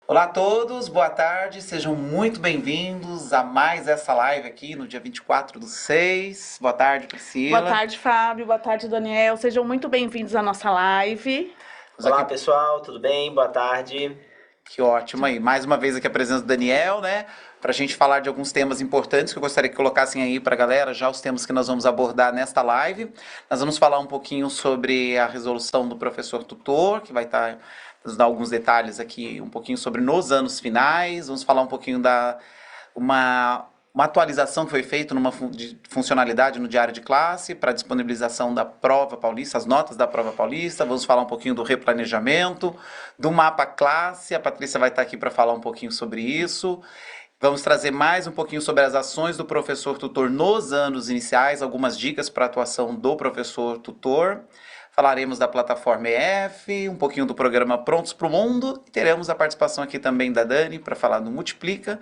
Olá a todos, boa tarde, sejam muito bem-vindos a mais essa live aqui no dia 24/6. Boa tarde, Priscila. Boa tarde, Fábio. Boa tarde, Daniel. Sejam muito bem-vindos à nossa live. Olá, pessoal, tudo bem? Boa tarde. Que ótimo aí. Mais uma vez aqui a presença do Daniel, né? Para a gente falar de alguns temas importantes que eu gostaria que colocassem aí para a galera, já os temas que nós vamos abordar nesta live. Nós vamos falar um pouquinho sobre a resolução do professor tutor, que vai estar nos dar alguns detalhes aqui, um pouquinho sobre nos anos finais. Vamos falar um pouquinho da uma atualização que foi feita de funcionalidade no diário de classe para disponibilização da prova paulista, as notas da prova paulista. Vamos falar um pouquinho do replanejamento, do mapa classe. A Patrícia vai estar aqui para falar um pouquinho sobre isso. Vamos trazer mais um pouquinho sobre as ações do professor tutor nos anos iniciais, algumas dicas para a atuação do professor tutor. Falaremos da plataforma EF, um pouquinho do programa Prontos para o Mundo e teremos a participação aqui também da Dani para falar do Multiplica.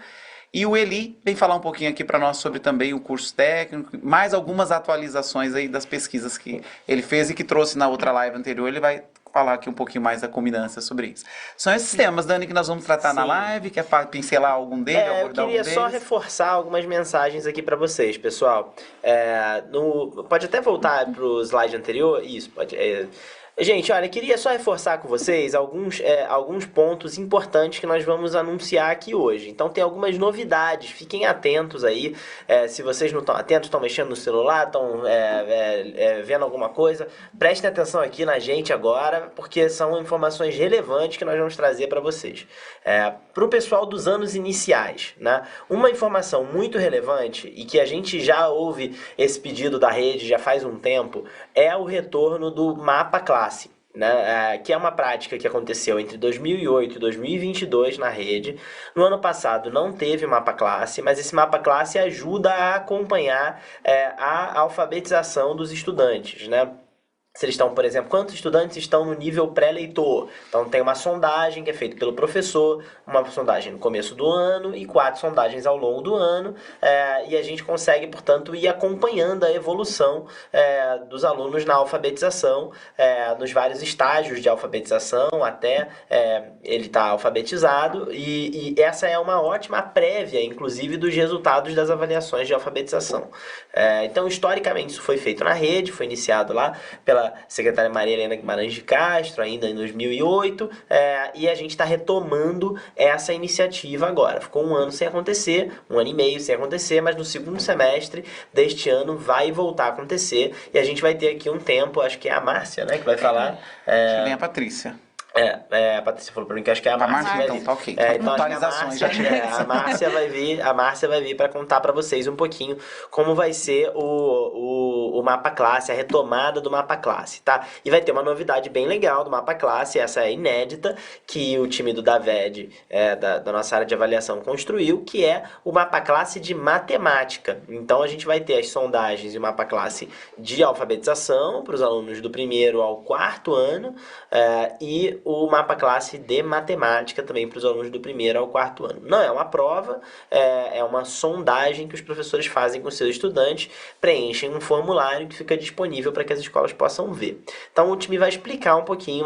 E o Eli vem falar um pouquinho aqui para nós sobre também o curso técnico, mais algumas atualizações aí das pesquisas que ele fez e que trouxe na outra live anterior. Ele vai falar aqui um pouquinho mais da culminância sobre isso. São esses temas, Dani, que nós vamos tratar na live. Quer pincelar algum deles, abordar algum deles? Eu queria só reforçar algumas mensagens aqui para vocês, pessoal. Pode até voltar para o slide anterior? Isso, pode. Gente, olha, queria só reforçar com vocês alguns pontos importantes que nós vamos anunciar aqui hoje. Então tem algumas novidades, fiquem atentos aí. Se vocês não estão atentos, estão mexendo no celular, estão vendo alguma coisa, prestem atenção aqui na gente agora, porque são informações relevantes que nós vamos trazer para vocês. Para o pessoal dos anos iniciais, né? Uma informação muito relevante e que a gente já ouve esse pedido da rede já faz um tempo, é o retorno do mapa classe. Né, que é uma prática que aconteceu entre 2008 e 2022 na rede. No ano passado não teve mapa classe, mas esse mapa classe ajuda a acompanhar a alfabetização dos estudantes, né? Se eles estão, por exemplo, quantos estudantes estão no nível pré-leitor? Então tem uma sondagem que é feita pelo professor, uma sondagem no começo do ano e 4 sondagens ao longo do ano, e a gente consegue, portanto, ir acompanhando a evolução dos alunos na alfabetização, nos vários estágios de alfabetização, até ele estar alfabetizado, e essa é uma ótima prévia, inclusive, dos resultados das avaliações de alfabetização. Então, historicamente, isso foi feito na rede, foi iniciado lá pela secretária Maria Helena Guimarães de Castro, ainda em 2008, e a gente está retomando essa iniciativa agora. Ficou um ano sem acontecer, um ano e meio sem acontecer, mas no segundo semestre deste ano vai voltar a acontecer, e a gente vai ter aqui um tempo, acho que é a Márcia, né, que vai falar. Acho que vem a Patrícia. A Patrícia falou pra mim que acho que é a Márcia. Então tá ok. Então Atualizações já a Márcia vai vir para contar para vocês um pouquinho como vai ser o mapa classe, a retomada do mapa classe, tá? E vai ter uma novidade bem legal do mapa classe, essa é inédita, que o time do DAVED, da nossa área de avaliação, construiu, que é o mapa classe de matemática. Então a gente vai ter as sondagens e o mapa classe de alfabetização para os alunos do 1º ao 4º ano, e o mapa classe de matemática também para os alunos do 1º ao 4º ano. Não é uma prova, é uma sondagem que os professores fazem com seus estudantes, preenchem um formulário que fica disponível para que as escolas possam ver. Então o time vai explicar um pouquinho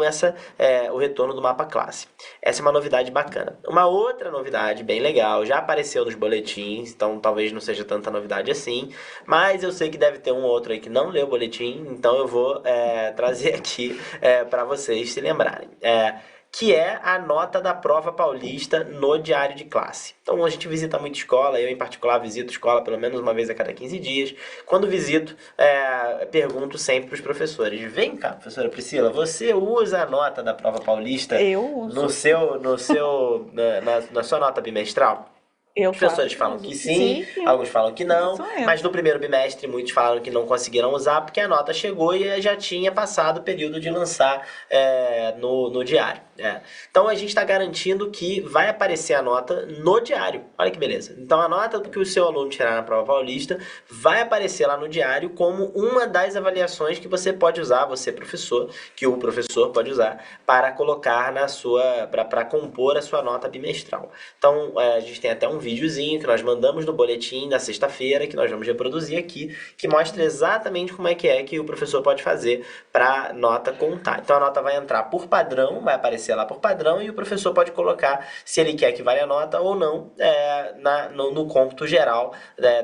o retorno do mapa classe. Essa é uma novidade bacana. Uma outra novidade bem legal, já apareceu nos boletins, então talvez não seja tanta novidade assim, mas eu sei que deve ter um ou outro aí que não leu o boletim, então eu vou trazer aqui para vocês se lembrarem. Que é a nota da prova paulista no diário de classe. Então a gente visita muita escola, eu em particular visito escola pelo menos uma vez a cada 15 dias. Quando visito, pergunto sempre para os professores: vem cá, professora Priscila, você usa a nota da prova paulista Eu uso. na sua nota bimestral? Os professores falam que sim, alguns falam que não, mas no primeiro bimestre muitos falaram que não conseguiram usar porque a nota chegou e já tinha passado o período de lançar no diário. Então a gente está garantindo que vai aparecer a nota no diário. Olha que beleza. Então a nota que o seu aluno tirar na prova paulista vai aparecer lá no diário como uma das avaliações que você pode usar, você professor, que o professor pode usar para colocar para compor a sua nota bimestral. Então a gente tem até um videozinho que nós mandamos no boletim da sexta-feira, que nós vamos reproduzir aqui, que mostra exatamente como é que o professor pode fazer para a nota contar. Então a nota vai entrar por padrão, vai aparecer aparecer lá por padrão e o professor pode colocar se ele quer que valha a nota ou não no cômputo geral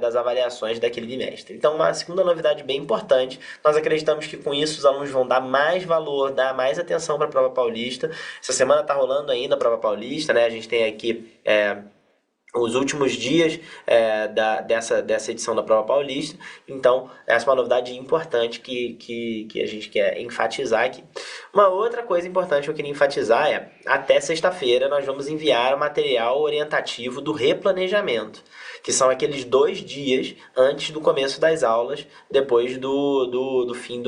das avaliações daquele bimestre. Então, uma segunda novidade bem importante, nós acreditamos que com isso os alunos vão dar mais valor, dar mais atenção para a prova paulista. Essa semana está rolando ainda a prova paulista, né? A gente tem aqui os últimos dias dessa edição da prova paulista. Então, essa é uma novidade importante que a gente quer enfatizar aqui. Uma outra coisa importante que eu queria enfatizar é, até sexta-feira nós vamos enviar o material orientativo do replanejamento, que são aqueles 2 dias antes do começo das aulas, depois do fim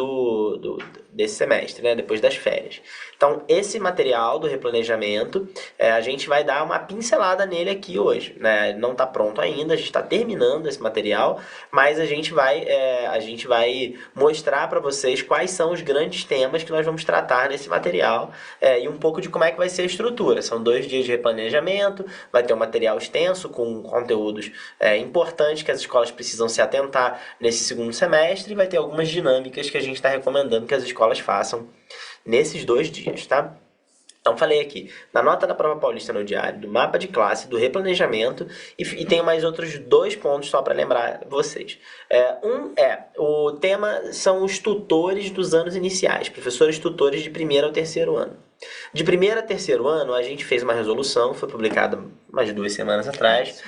desse semestre, né? Depois das férias. Então, esse material do replanejamento, a gente vai dar uma pincelada nele aqui hoje, né? Não está pronto ainda, a gente está terminando esse material, mas a gente vai mostrar para vocês quais são os grandes temas que nós vamos tratar nesse material e um pouco de como é que vai ser a estrutura. São 2 dias de replanejamento, vai ter um material extenso com conteúdos importantes que as escolas precisam se atentar nesse segundo semestre e vai ter algumas dinâmicas que a gente está recomendando que as escolas façam nesses 2 dias, tá? Então, falei aqui, da nota da prova paulista no diário, do mapa de classe, do replanejamento e tenho mais outros 2 pontos só para lembrar vocês. O tema são os tutores dos anos iniciais, professores tutores de 1º ao 3º ano. De 1º a 3º ano, a gente fez uma resolução, foi publicada mais de 2 semanas atrás,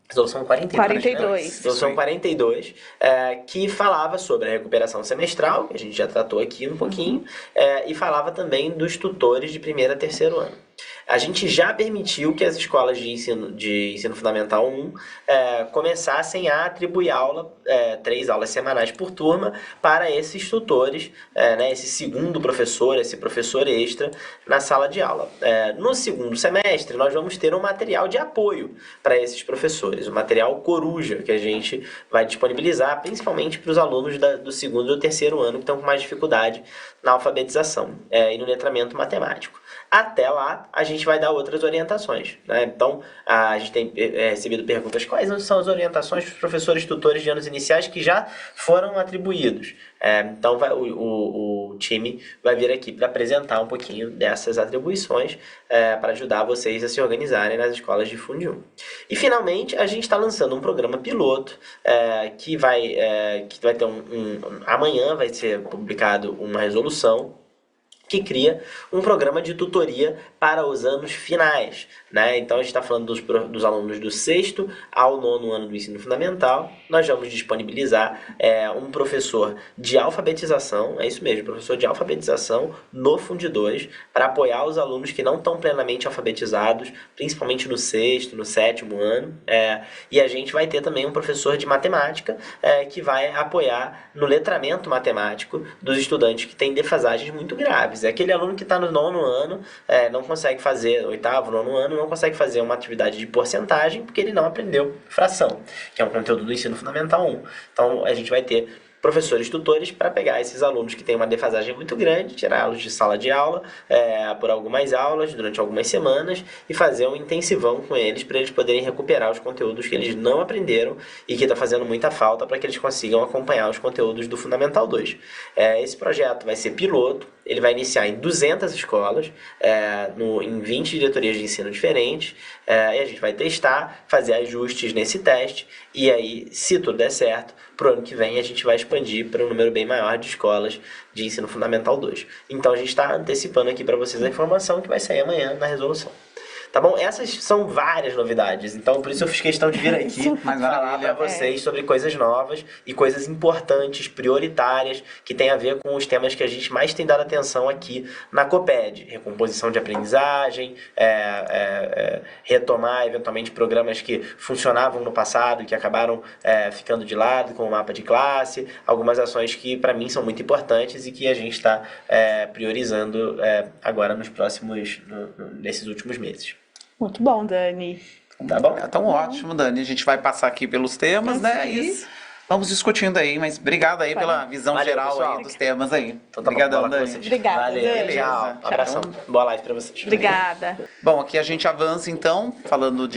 Resolução 42. Resolução 42, que falava sobre a recuperação semestral, que a gente já tratou aqui um pouquinho, e falava também dos tutores de 1º a 3º ano. A gente já permitiu que as escolas de ensino fundamental 1 começassem a atribuir 3 aulas semanais por turma para esses tutores, esse segundo professor, esse professor extra na sala de aula. No segundo semestre, nós vamos ter um material de apoio para esses professores, o material coruja, que a gente vai disponibilizar principalmente para os alunos do 2º e do 3º ano que estão com mais dificuldade na alfabetização e no letramento matemático. Até lá, a gente vai dar outras orientações, né? Então, a gente tem recebido perguntas: quais são as orientações para os professores tutores de anos iniciais que já foram atribuídos? Então, o time vai vir aqui para apresentar um pouquinho dessas atribuições para ajudar vocês a se organizarem nas escolas de Fundo 1. E, finalmente, a gente está lançando um programa piloto que vai ter amanhã vai ser publicado uma resolução que cria um programa de tutoria para os anos finais, né? Então, a gente está falando dos alunos do 6º ao 9º ano do ensino fundamental. Nós vamos disponibilizar um professor de alfabetização, é isso mesmo, professor de alfabetização no Fundo 2, para apoiar os alunos que não estão plenamente alfabetizados, principalmente no 6º, no 7º ano. E a gente vai ter também um professor de matemática que vai apoiar no letramento matemático dos estudantes que têm defasagens muito graves. É aquele aluno que está no 9º ano, não consegue fazer, 8º, 9º ano, não consegue fazer uma atividade de porcentagem porque ele não aprendeu fração, que é um conteúdo do ensino fundamental 1. Então, a gente vai ter professores tutores para pegar esses alunos que têm uma defasagem muito grande, tirá-los de sala de aula por algumas aulas, durante algumas semanas, e fazer um intensivão com eles para eles poderem recuperar os conteúdos que eles não aprenderam e que está fazendo muita falta para que eles consigam acompanhar os conteúdos do Fundamental 2. Esse projeto vai ser piloto, ele vai iniciar em 200 escolas, em 20 diretorias de ensino diferentes, e a gente vai testar, fazer ajustes nesse teste, e aí, se tudo der certo, para o ano que vem a gente vai expandir para um número bem maior de escolas de ensino fundamental 2. Então, a gente está antecipando aqui para vocês a informação que vai sair amanhã na resolução. Tá bom? Essas são várias novidades, então por isso eu fiz questão de vir aqui falar para vocês sobre coisas novas e coisas importantes, prioritárias, que tem a ver com os temas que a gente mais tem dado atenção aqui na Coped. Recomposição de aprendizagem, retomar eventualmente programas que funcionavam no passado e que acabaram ficando de lado, como o mapa de classe, algumas ações que para mim são muito importantes e que a gente está priorizando agora nesses últimos meses. Muito bom, Dani. Tá bom? Então, ótimo, Dani. A gente vai passar aqui pelos temas, né? Isso. E vamos discutindo aí, mas obrigado aí pela visão geral pessoal. aí dos temas aí. Então, tá Obrigadão, bom, Dani. Obrigada, Valeu, Dani. tchau. Abração. Boa live pra vocês. Obrigada. Bom, aqui a gente avança então, falando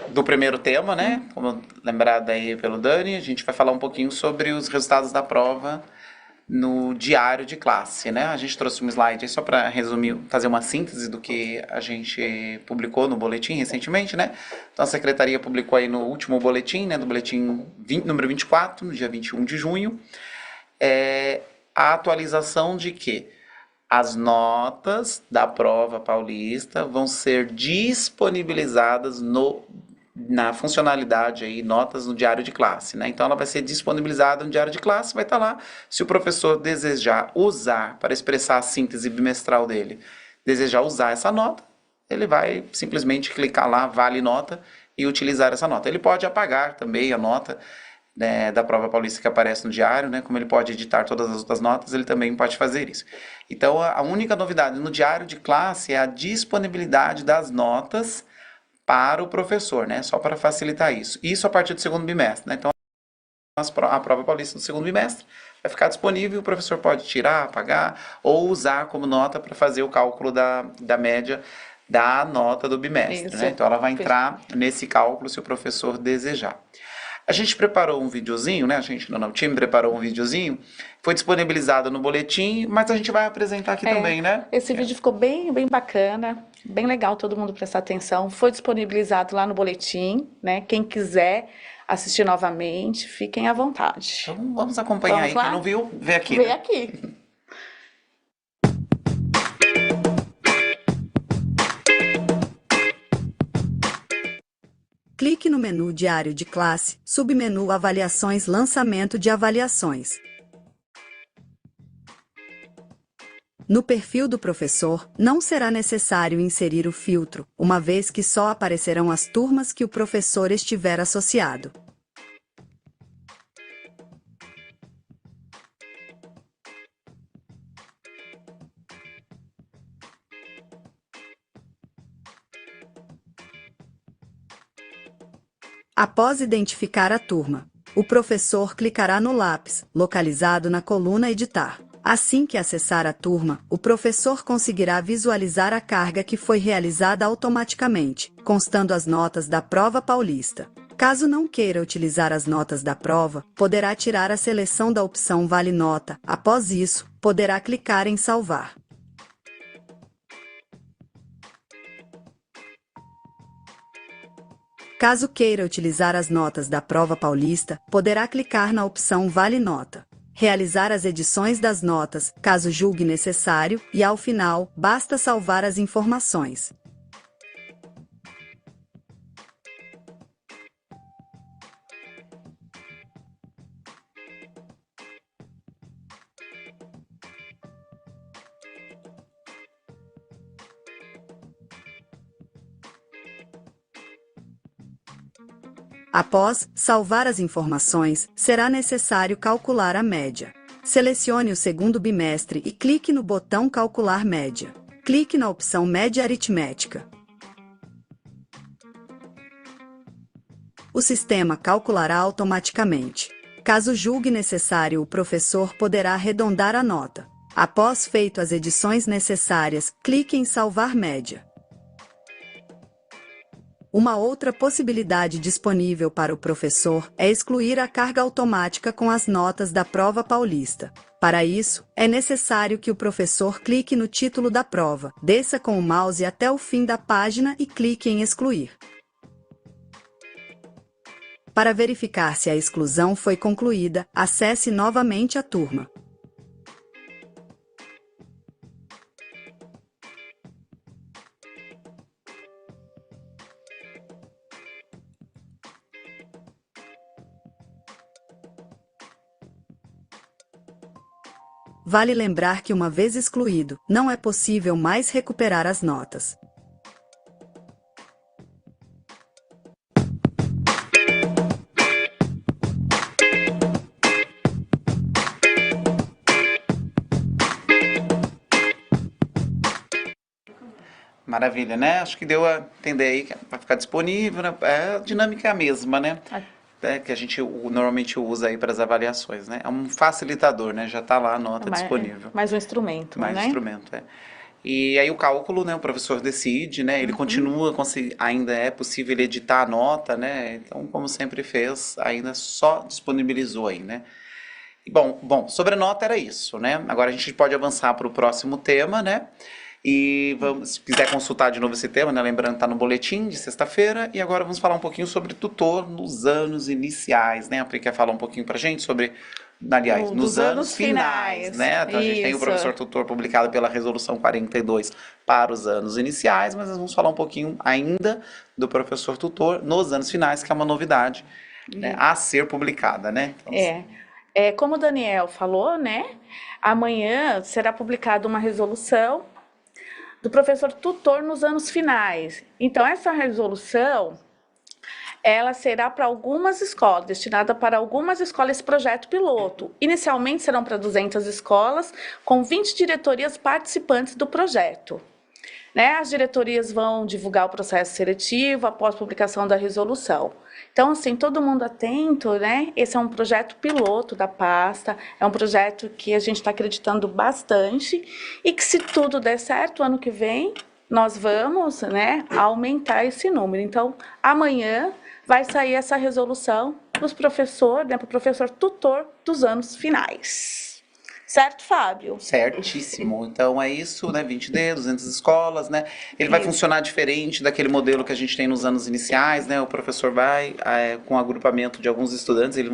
do primeiro tema, né? Como lembrado aí pelo Dani, a gente vai falar um pouquinho sobre os resultados da prova no diário de classe, né? A gente trouxe um slide aí só para resumir, fazer uma síntese do que a gente publicou no boletim recentemente, né? Então a secretaria publicou aí no último boletim, né, do boletim número 24, no dia 21 de junho, a atualização de que as notas da prova paulista vão ser disponibilizadas na funcionalidade aí, notas no diário de classe, né? Então ela vai ser disponibilizada no diário de classe, vai estar lá. Se o professor desejar usar para expressar a síntese bimestral dele, desejar usar essa nota, ele vai simplesmente clicar lá, vale nota, e utilizar essa nota. Ele pode apagar também a nota, né, da prova paulista que aparece no diário, né? Como ele pode editar todas as outras notas, ele também pode fazer isso. Então a única novidade no diário de classe é a disponibilidade das notas para o professor, né? Só para facilitar isso. Isso a partir do segundo bimestre, né? Então a prova paulista do segundo bimestre vai ficar disponível, o professor pode tirar, apagar ou usar como nota para fazer o cálculo da média da nota do bimestre, né? Então ela vai entrar nesse cálculo se o professor desejar. A gente preparou um videozinho, né? O time preparou um videozinho, foi disponibilizado no boletim, mas a gente vai apresentar aqui também, né? Esse vídeo ficou bem bacana, bem legal, todo mundo prestar atenção. Foi disponibilizado lá no boletim, né? Quem quiser assistir novamente, fiquem à vontade. Então vamos acompanhar aí. Quem não viu, vê aqui. Vê aqui. Clique no menu Diário de Classe, submenu Avaliações, Lançamento de avaliações. No perfil do professor, não será necessário inserir o filtro, uma vez que só aparecerão as turmas que o professor estiver associado. Após identificar a turma, o professor clicará no lápis, localizado na coluna Editar. Assim que acessar a turma, o professor conseguirá visualizar a carga que foi realizada automaticamente, constando as notas da prova paulista. Caso não queira utilizar as notas da prova, poderá tirar a seleção da opção Vale Nota. Após isso, poderá clicar em Salvar. Caso queira utilizar as notas da prova paulista, poderá clicar na opção Vale Nota. Realizar as edições das notas, caso julgue necessário, e ao final, basta salvar as informações. Após salvar as informações, será necessário calcular a média. Selecione o segundo bimestre e clique no botão Calcular média. Clique na opção Média aritmética. O sistema calculará automaticamente. Caso julgue necessário, o professor poderá arredondar a nota. Após feito as edições necessárias, clique em Salvar média. Uma outra possibilidade disponível para o professor é excluir a carga automática com as notas da prova paulista. Para isso, é necessário que o professor clique no título da prova, desça com o mouse até o fim da página e clique em Excluir. Para verificar se a exclusão foi concluída, acesse novamente a turma. Vale lembrar que uma vez excluído, não é possível mais recuperar as notas. Maravilha, né? Acho que deu a entender aí que vai ficar disponível, né? A dinâmica é a mesma, né? Que a gente normalmente usa aí para as avaliações, né? É um facilitador, né? Já está lá a nota disponível. Mais um instrumento, Mais né? um instrumento, é. E aí o cálculo, né? O professor decide, né? Ele continua, ainda é possível ele editar a nota, né? Então, como sempre fez, ainda só disponibilizou aí, né? Bom, sobre a nota era isso, né? Agora a gente pode avançar para o próximo tema, né? E vamos, se quiser consultar de novo esse tema, né? Lembrando, está no boletim de sexta-feira. E agora vamos falar um pouquinho sobre tutor nos anos iniciais, né? A Pri quer falar um pouquinho para a gente sobre, aliás, nos anos finais, né? Então a gente tem o professor tutor publicado pela Resolução 42 para os anos iniciais, mas nós vamos falar um pouquinho ainda do professor tutor nos anos finais, que é uma novidade, né, a ser publicada, né? Então, como o Daniel falou, né? Amanhã será publicada uma resolução do professor tutor nos anos finais. Então, essa resolução, ela será para algumas escolas, destinada para algumas escolas esse projeto piloto. Inicialmente serão para 200 escolas, com 20 diretorias participantes do projeto. Né? As diretorias vão divulgar o processo seletivo após publicação da resolução. Então, assim, todo mundo atento, né? Esse é um projeto piloto da pasta, é um projeto que a gente está acreditando bastante e que, se tudo der certo, ano que vem, nós vamos, né, aumentar esse número. Então, amanhã vai sair essa resolução para o professor tutor dos anos finais. Certo, Fábio? Certíssimo. Então é isso, né? 20D, 200 escolas, né? Ele vai funcionar diferente daquele modelo que a gente tem nos anos iniciais, né? O professor vai, com agrupamento de alguns estudantes, eles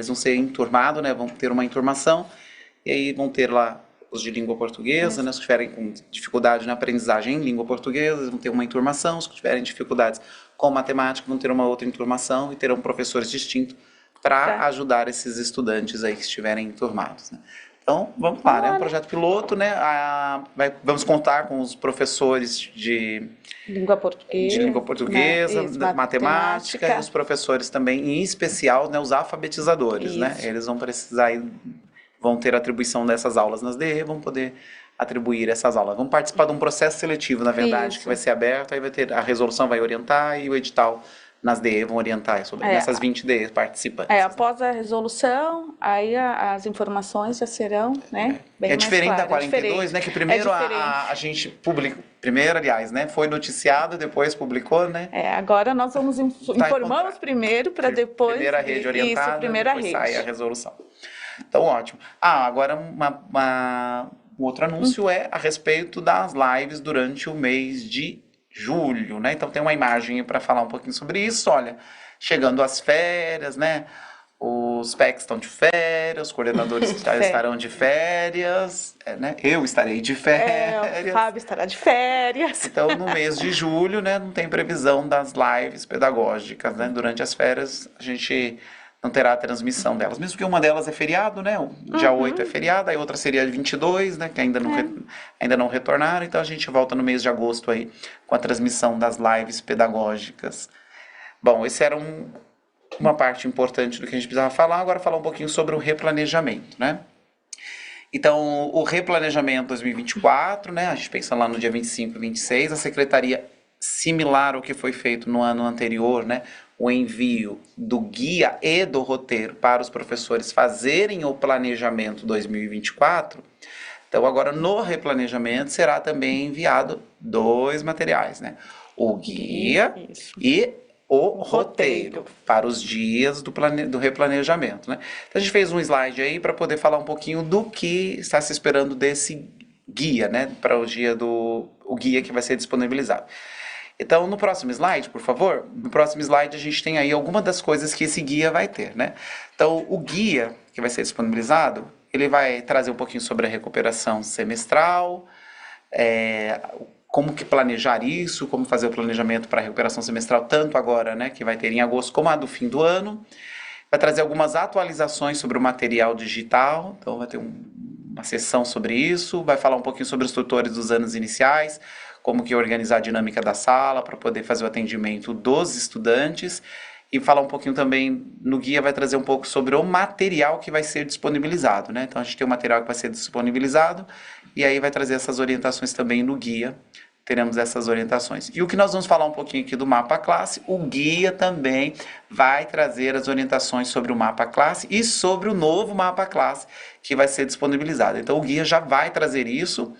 vão ser enturmados, né? Vão ter uma enturmação, e aí vão ter lá os de língua portuguesa, né? Os que tiverem com dificuldade na aprendizagem em língua portuguesa, vão ter uma enturmação. Os que tiverem dificuldades com matemática, vão ter uma outra enturmação e terão professores distintos para ajudar esses estudantes aí que estiverem enturmados, né? Então, vamos lá, né? Um projeto piloto, né? Vamos contar com os professores de língua portuguesa, matemática e os professores também, em especial, né, os alfabetizadores, né? Eles vão precisar, vão ter atribuição dessas aulas nas DE, vão poder atribuir essas aulas. Vamos participar de um processo seletivo, na verdade, que vai ser aberto, aí vai ter, a resolução vai orientar e o edital nas DE vão orientar sobre nessas 20 DE participantes. Após a resolução, aí as informações já serão, né, bem mais diferente claras. da 42, né, que primeiro a gente publicou, aliás, né, foi noticiado, depois publicou, né? Agora nós vamos informamos primeiro para depois... Primeira rede orientada, primeira depois rede. sai a resolução. Então, ótimo. Agora um outro anúncio é a respeito das lives durante o mês de julho, né? Então tem uma imagem para falar um pouquinho sobre isso. Olha, chegando as férias, né? Os PECs estão de férias, os coordenadores estarão de férias, né? Eu estarei de férias. O Fábio estará de férias. Então, no mês de julho, né, não tem previsão das lives pedagógicas, né? Durante as férias, a gente não terá a transmissão delas. Mesmo que uma delas é feriado, né? O dia 8 é feriado, aí outra seria 22, né? Que ainda não retornaram. Então, a gente volta no mês de agosto aí com a transmissão das lives pedagógicas. Bom, esse era uma parte importante do que a gente precisava falar. Agora, falar um pouquinho sobre o replanejamento, né? Então, o replanejamento 2024, né? A gente pensa lá no dia 25 e 26, a secretaria, similar ao que foi feito no ano anterior, né? O envio do guia e do roteiro para os professores fazerem o planejamento 2024. Então, agora no replanejamento será também enviado 2 materiais, né? O guia e o roteiro para os dias do replanejamento, né? Então, a gente fez um slide aí para poder falar um pouquinho do que está se esperando desse guia, né? Para o dia o guia que vai ser disponibilizado. Então, no próximo slide, por favor, no próximo slide a gente tem aí algumas das coisas que esse guia vai ter, né? Então, o guia que vai ser disponibilizado, ele vai trazer um pouquinho sobre a recuperação semestral, como que planejar isso, como fazer o planejamento para a recuperação semestral, tanto agora, né, que vai ter em agosto, como a do fim do ano. Vai trazer algumas atualizações sobre o material digital, então vai ter uma sessão sobre isso, vai falar um pouquinho sobre os tutores dos anos iniciais, como que organizar a dinâmica da sala para poder fazer o atendimento dos estudantes, e falar um pouquinho também, no guia vai trazer um pouco sobre o material que vai ser disponibilizado, né? Então a gente tem o material que vai ser disponibilizado, e aí vai trazer essas orientações também no guia, teremos essas orientações. E o que nós vamos falar um pouquinho aqui do mapa classe, o guia também vai trazer as orientações sobre o mapa classe e sobre o novo mapa classe que vai ser disponibilizado. Então o guia já vai trazer isso.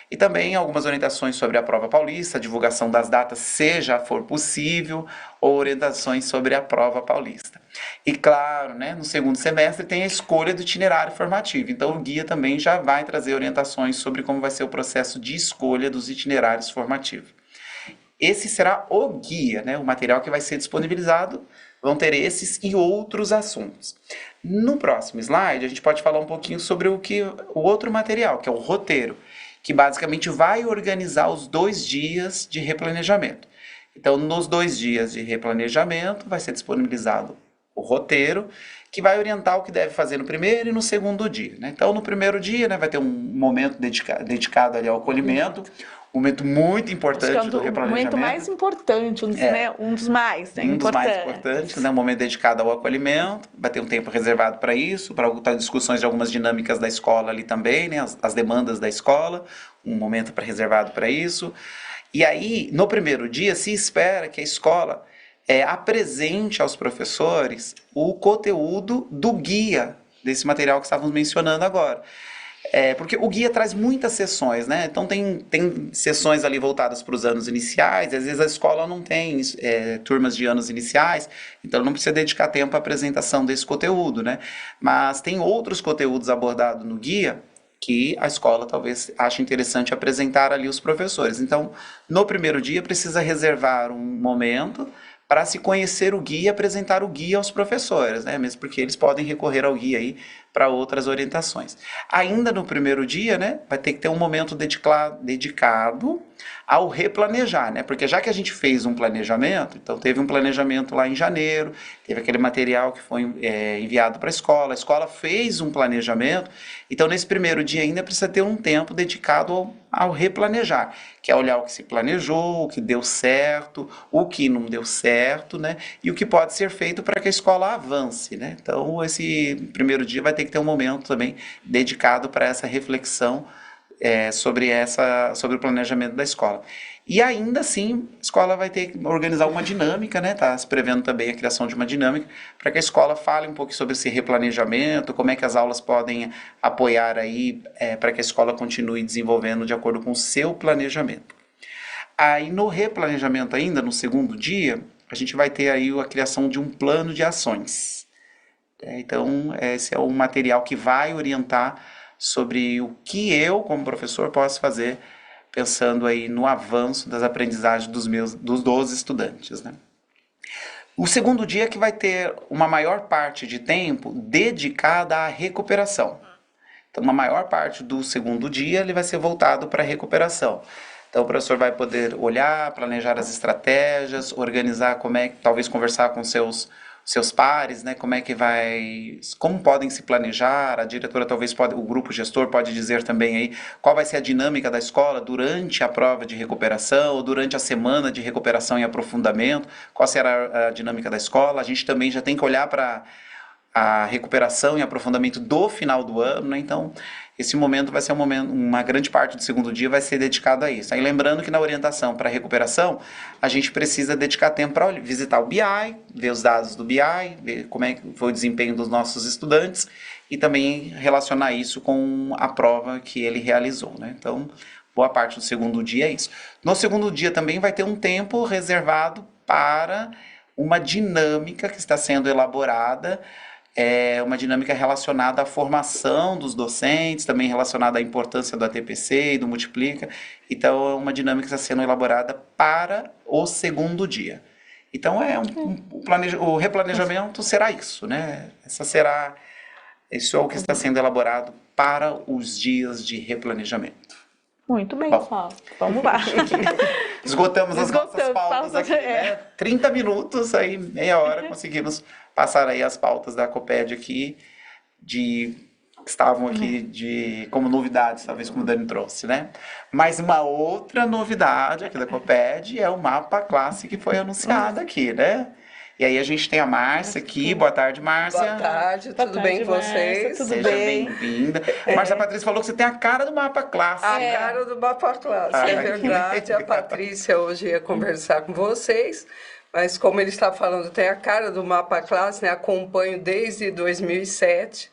E também algumas orientações sobre a prova paulista, divulgação das datas, se já for possível, ou orientações sobre a prova paulista. E claro, né, no segundo semestre tem a escolha do itinerário formativo, então o guia também já vai trazer orientações sobre como vai ser o processo de escolha dos itinerários formativos. Esse será o guia, né, o material que vai ser disponibilizado, vão ter esses e outros assuntos. No próximo slide, a gente pode falar um pouquinho sobre o outro material, que é o roteiro, que basicamente vai organizar os 2 dias de replanejamento. Então, nos 2 dias de replanejamento, vai ser disponibilizado o roteiro, que vai orientar o que deve fazer no primeiro e no segundo dia, né? Então, no primeiro dia, né, vai ter um momento dedicado ali ao acolhimento, um momento muito importante do replanejamento. O momento mais importante, né, um dos mais importantes, né, um momento dedicado ao acolhimento, vai ter um tempo reservado para isso, para discussões de algumas dinâmicas da escola ali também, né, as demandas da escola, um momento reservado para isso. E aí, no primeiro dia, se espera que a escola apresente aos professores o conteúdo do guia, desse material que estávamos mencionando agora. Porque o guia traz muitas sessões, né? Então tem sessões ali voltadas para os anos iniciais, às vezes a escola não tem turmas de anos iniciais, então não precisa dedicar tempo à apresentação desse conteúdo, né? Mas tem outros conteúdos abordados no guia que a escola talvez ache interessante apresentar ali os professores. Então, no primeiro dia precisa reservar um momento para se conhecer o guia e apresentar o guia aos professores, né? Mesmo porque eles podem recorrer ao guia aí para outras orientações. Ainda no primeiro dia, né, vai ter que ter um momento dedicado ao replanejar, né? Porque já que a gente fez um planejamento, então teve um planejamento lá em janeiro, teve aquele material que foi enviado para a escola fez um planejamento, então nesse primeiro dia ainda precisa ter um tempo dedicado ao replanejar, que é olhar o que se planejou, o que deu certo, o que não deu certo, né? E o que pode ser feito para que a escola avance, né? Então esse primeiro dia vai ter que ter um momento também dedicado para essa reflexão sobre o planejamento da escola. E ainda assim, a escola vai ter que organizar uma dinâmica, né? Está se prevendo também a criação de uma dinâmica para que a escola fale um pouco sobre esse replanejamento, como é que as aulas podem apoiar aí para que a escola continue desenvolvendo de acordo com o seu planejamento. Aí no replanejamento ainda, no segundo dia, a gente vai ter aí a criação de um plano de ações. Então, esse é o material que vai orientar sobre o que eu, como professor, posso fazer pensando aí no avanço das aprendizagens dos 12 estudantes, né? O segundo dia que vai ter uma maior parte de tempo dedicada à recuperação. Então, uma maior parte do segundo dia ele vai ser voltado para a recuperação. Então, o professor vai poder olhar, planejar as estratégias, organizar talvez conversar com seus pares, né, como podem se planejar, a diretora o grupo gestor pode dizer também aí qual vai ser a dinâmica da escola durante a prova de recuperação, ou durante a semana de recuperação e aprofundamento, qual será a dinâmica da escola. A gente também já tem que olhar para a recuperação e aprofundamento do final do ano, né? Então, esse momento vai ser uma grande parte do segundo dia vai ser dedicado a isso. Aí lembrando que na orientação para recuperação, a gente precisa dedicar tempo para visitar o BI, ver os dados do BI, ver como é que foi o desempenho dos nossos estudantes e também relacionar isso com a prova que ele realizou, né? Então, boa parte do segundo dia é isso. No segundo dia também vai ter um tempo reservado para uma dinâmica que está sendo elaborada, uma dinâmica relacionada à formação dos docentes, também relacionada à importância do ATPC e do Multiplica. Então, é uma dinâmica que está sendo elaborada para o segundo dia. Então, o replanejamento será isso, né? Isso é o que está sendo elaborado para os dias de replanejamento. Muito bem, pessoal. Vamos lá. Esgotamos as nossas pautas aqui, né? 30 minutos, aí meia hora conseguimos passar aí as pautas da Coped aqui, que estavam aqui como novidades, talvez como o Dani trouxe, né? Mas uma outra novidade aqui da Coped é o mapa classe que foi anunciado aqui, né? E aí a gente tem a Márcia aqui. Boa tarde, Márcia. Boa tarde, tudo bem com vocês? Tudo Seja bem. bem-vinda. Márcia Patrícia falou que você tem a cara do mapa classe. A cara do mapa classe, é verdade. A Patrícia hoje ia conversar com vocês, mas como ele está falando, tem a cara do mapa classe, né? Acompanho desde 2007.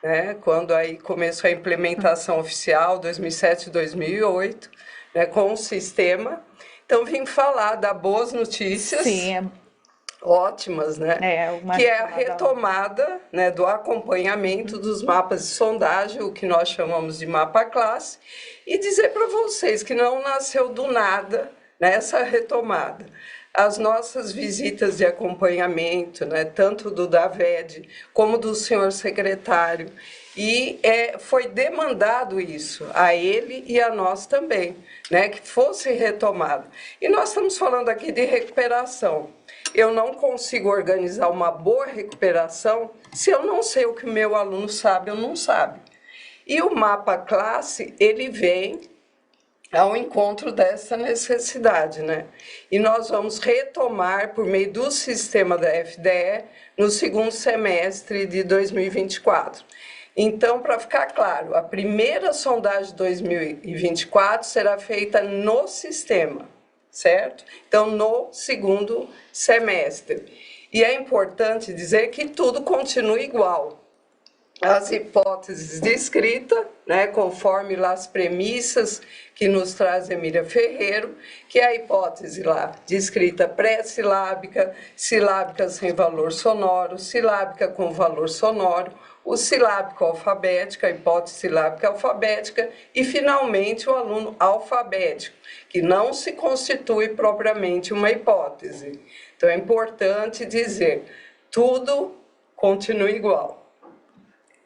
né, quando aí começou a implementação oficial, 2007 e 2008, né, com o sistema. Então, vim falar da boas notícias. Sim, ótimas, né? Uma que é a retomada, né, do acompanhamento dos mapas de sondagem, o que nós chamamos de mapa classe, e dizer para vocês que não nasceu do nada, né, essa retomada. As nossas visitas de acompanhamento, né, tanto do DAVED como do senhor secretário, e foi demandado isso a ele e a nós também, né, que fosse retomado. E nós estamos falando aqui de recuperação. Eu não consigo organizar uma boa recuperação se eu não sei o que o meu aluno sabe ou não sabe. E o mapa classe, ele vem ao encontro dessa necessidade, né? E nós vamos retomar por meio do sistema da FDE no segundo semestre de 2024. Então, para ficar claro, a primeira sondagem de 2024 será feita no sistema, certo? Então, no segundo semestre. E é importante dizer que tudo continua igual. As hipóteses de escrita, né, conforme lá as premissas que nos traz Emília Ferreiro, que é a hipótese lá de escrita pré-silábica, silábica sem valor sonoro, silábica com valor sonoro, o silábico alfabético, a hipótese silábica alfabética e, finalmente, o aluno alfabético, que não se constitui propriamente uma hipótese. Então, é importante dizer, tudo continua igual.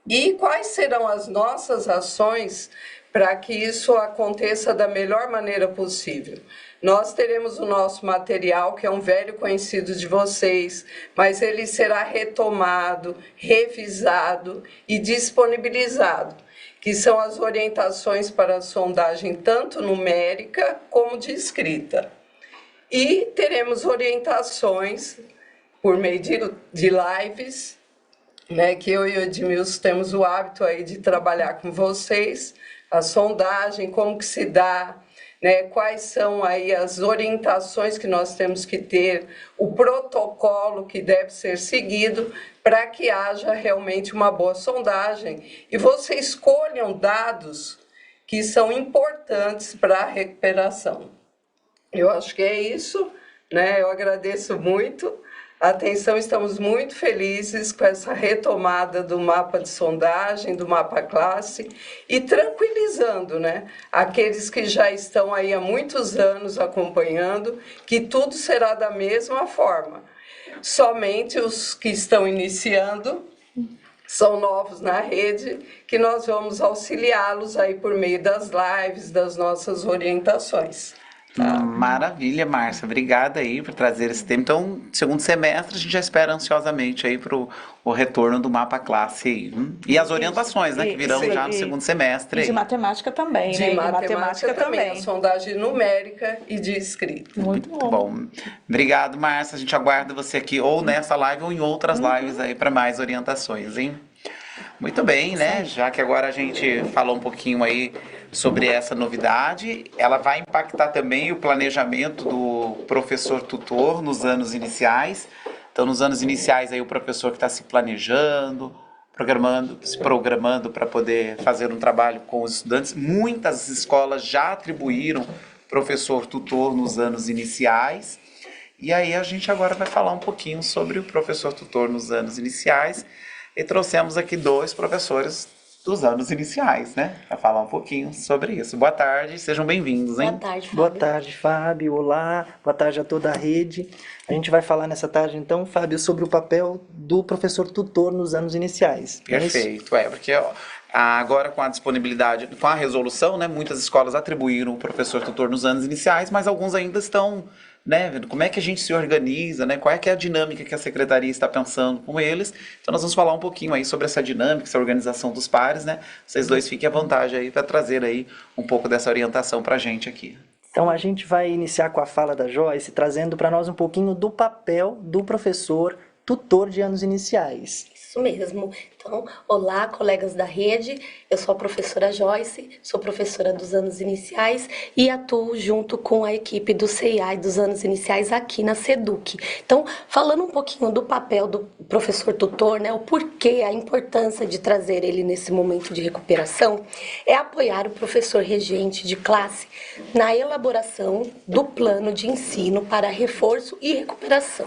E quais serão as nossas ações para que isso aconteça da melhor maneira possível? Nós teremos o nosso material, que é um velho conhecido de vocês, mas ele será retomado, revisado e disponibilizado, que são as orientações para a sondagem tanto numérica como de escrita. E teremos orientações por meio de lives, né, que eu e o Edmilson temos o hábito aí de trabalhar com vocês, a sondagem, como que se dá, né, quais são aí as orientações que nós temos que ter, o protocolo que deve ser seguido para que haja realmente uma boa sondagem e vocês escolham dados que são importantes para a recuperação. Eu acho que é isso, né? Eu agradeço muito a atenção, estamos muito felizes com essa retomada do mapa de sondagem, do mapa classe, e tranquilizando, né, aqueles que já estão aí há muitos anos acompanhando, que tudo será da mesma forma. Somente os que estão iniciando são novos na rede, que nós vamos auxiliá-los aí por meio das lives, das nossas orientações. Tá. Maravilha, Márcia. Obrigada aí por trazer esse tema. Então, segundo semestre, a gente já espera ansiosamente aí para o retorno do mapa classe aí. E as orientações, né, que virão já no segundo semestre. E de matemática também, né? De matemática também. A sondagem numérica e de escrita. Muito bom. Obrigado, Márcia. A gente aguarda você aqui ou nessa live ou em outras lives aí para mais orientações, hein? Muito bem, né? Já que agora a gente falou um pouquinho aí sobre essa novidade, ela vai impactar também o planejamento do professor tutor nos anos iniciais. Então, nos anos iniciais, aí o professor que está se planejando, se programando para poder fazer um trabalho com os estudantes. Muitas escolas já atribuíram professor tutor nos anos iniciais. E aí a gente agora vai falar um pouquinho sobre o professor tutor nos anos iniciais. E trouxemos aqui 2 professores dos anos iniciais, né? Para falar um pouquinho sobre isso. Boa tarde, sejam bem-vindos, hein? Boa tarde, Fábio. Boa tarde, Fábio. Olá, boa tarde a toda a rede. A gente vai falar nessa tarde, então, Fábio, sobre o papel do professor tutor nos anos iniciais. Perfeito, porque agora com a disponibilidade, com a resolução, né, muitas escolas atribuíram o professor tutor nos anos iniciais, mas alguns ainda estão, né, vendo como é que a gente se organiza, né, qual é que é a dinâmica que a secretaria está pensando com eles. Então nós vamos falar um pouquinho aí sobre essa dinâmica, essa organização dos pares, né? Vocês dois fiquem à vontade aí para trazer aí um pouco dessa orientação para a gente aqui. Então a gente vai iniciar com a fala da Joyce, trazendo para nós um pouquinho do papel do professor tutor de anos iniciais. Isso mesmo. Então, olá, colegas da rede. Eu sou a professora Joyce, sou professora dos anos iniciais e atuo junto com a equipe do CEI dos anos iniciais aqui na SEDUC. Então, falando um pouquinho do papel do professor tutor, né, o porquê, a importância de trazer ele nesse momento de recuperação, é apoiar o professor regente de classe na elaboração do plano de ensino para reforço e recuperação.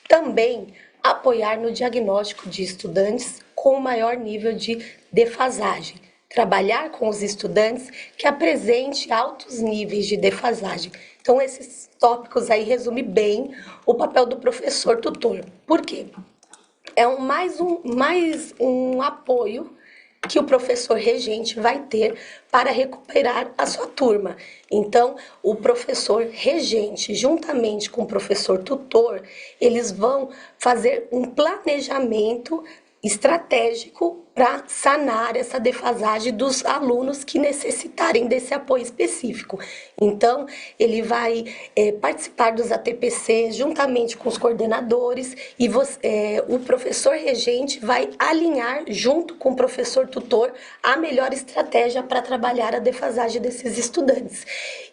Também apoiar no diagnóstico de estudantes com maior nível de defasagem. Trabalhar com os estudantes que apresentem altos níveis de defasagem. Então, esses tópicos aí resumem bem o papel do professor tutor. Por quê? É mais um apoio que o professor regente vai ter para recuperar a sua turma. Então, o professor regente, juntamente com o professor tutor, eles vão fazer um planejamento estratégico para sanar essa defasagem dos alunos que necessitarem desse apoio específico. Então, ele vai participar dos ATPC juntamente com os coordenadores e o professor regente vai alinhar junto com o professor tutor a melhor estratégia para trabalhar a defasagem desses estudantes.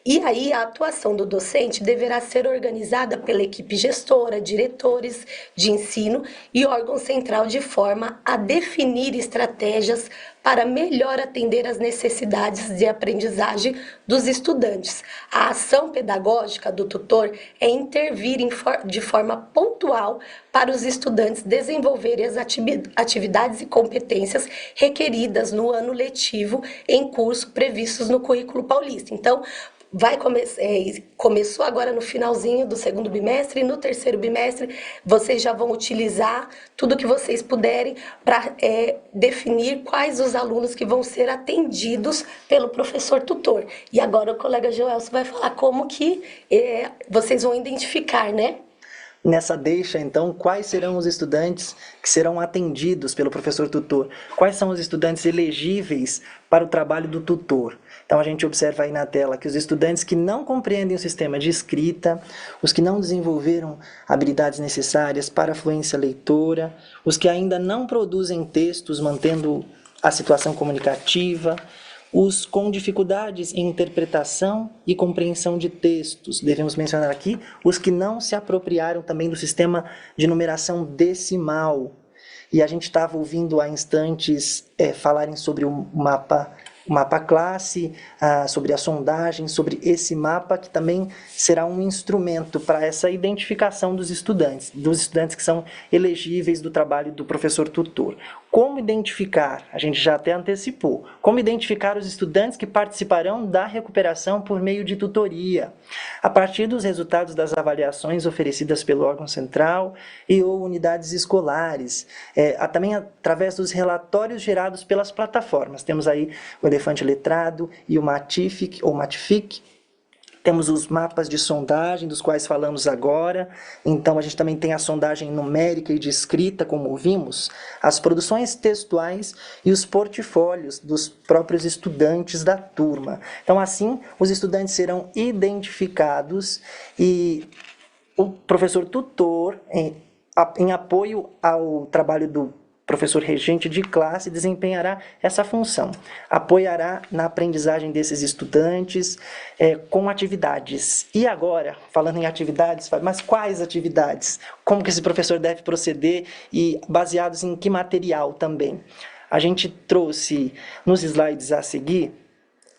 E aí a atuação do docente deverá ser organizada pela equipe gestora, diretores de ensino e órgão central de forma a definir estratégias para melhor atender às necessidades de aprendizagem dos estudantes. A ação pedagógica do tutor é intervir de forma pontual para os estudantes desenvolverem as atividades e competências requeridas no ano letivo em curso previstos no currículo paulista. Então, começou agora no finalzinho do segundo bimestre, e no terceiro bimestre vocês já vão utilizar tudo que vocês puderem para definir quais os alunos que vão ser atendidos pelo professor tutor. E agora o colega Joelson vai falar como que vocês vão identificar, né? Nessa deixa, então, quais serão os estudantes que serão atendidos pelo professor tutor? Quais são os estudantes elegíveis para o trabalho do tutor? Então, a gente observa aí na tela que os estudantes que não compreendem o sistema de escrita, os que não desenvolveram habilidades necessárias para a fluência leitora, os que ainda não produzem textos mantendo a situação comunicativa, os com dificuldades em interpretação e compreensão de textos. Devemos mencionar aqui os que não se apropriaram também do sistema de numeração decimal. E a gente estava ouvindo há instantes falarem sobre o mapa classe, sobre a sondagem, sobre esse mapa que também será um instrumento para essa identificação dos estudantes que são elegíveis do trabalho do professor tutor. Como identificar? A gente já até antecipou. Como identificar os estudantes que participarão da recuperação por meio de tutoria? A partir dos resultados das avaliações oferecidas pelo órgão central e ou unidades escolares, também através dos relatórios gerados pelas plataformas. Temos aí o Elefante Letrado e o Matific, ou Matific. Temos os mapas de sondagem, dos quais falamos agora. Então, a gente também tem a sondagem numérica e de escrita, como vimos, as produções textuais e os portfólios dos próprios estudantes da turma. Então, assim, os estudantes serão identificados e o professor tutor, em apoio ao trabalho do professor regente de classe, desempenhará essa função. Apoiará na aprendizagem desses estudantes com atividades. E agora, falando em atividades, mas quais atividades? Como que esse professor deve proceder e baseados em que material também? A gente trouxe nos slides a seguir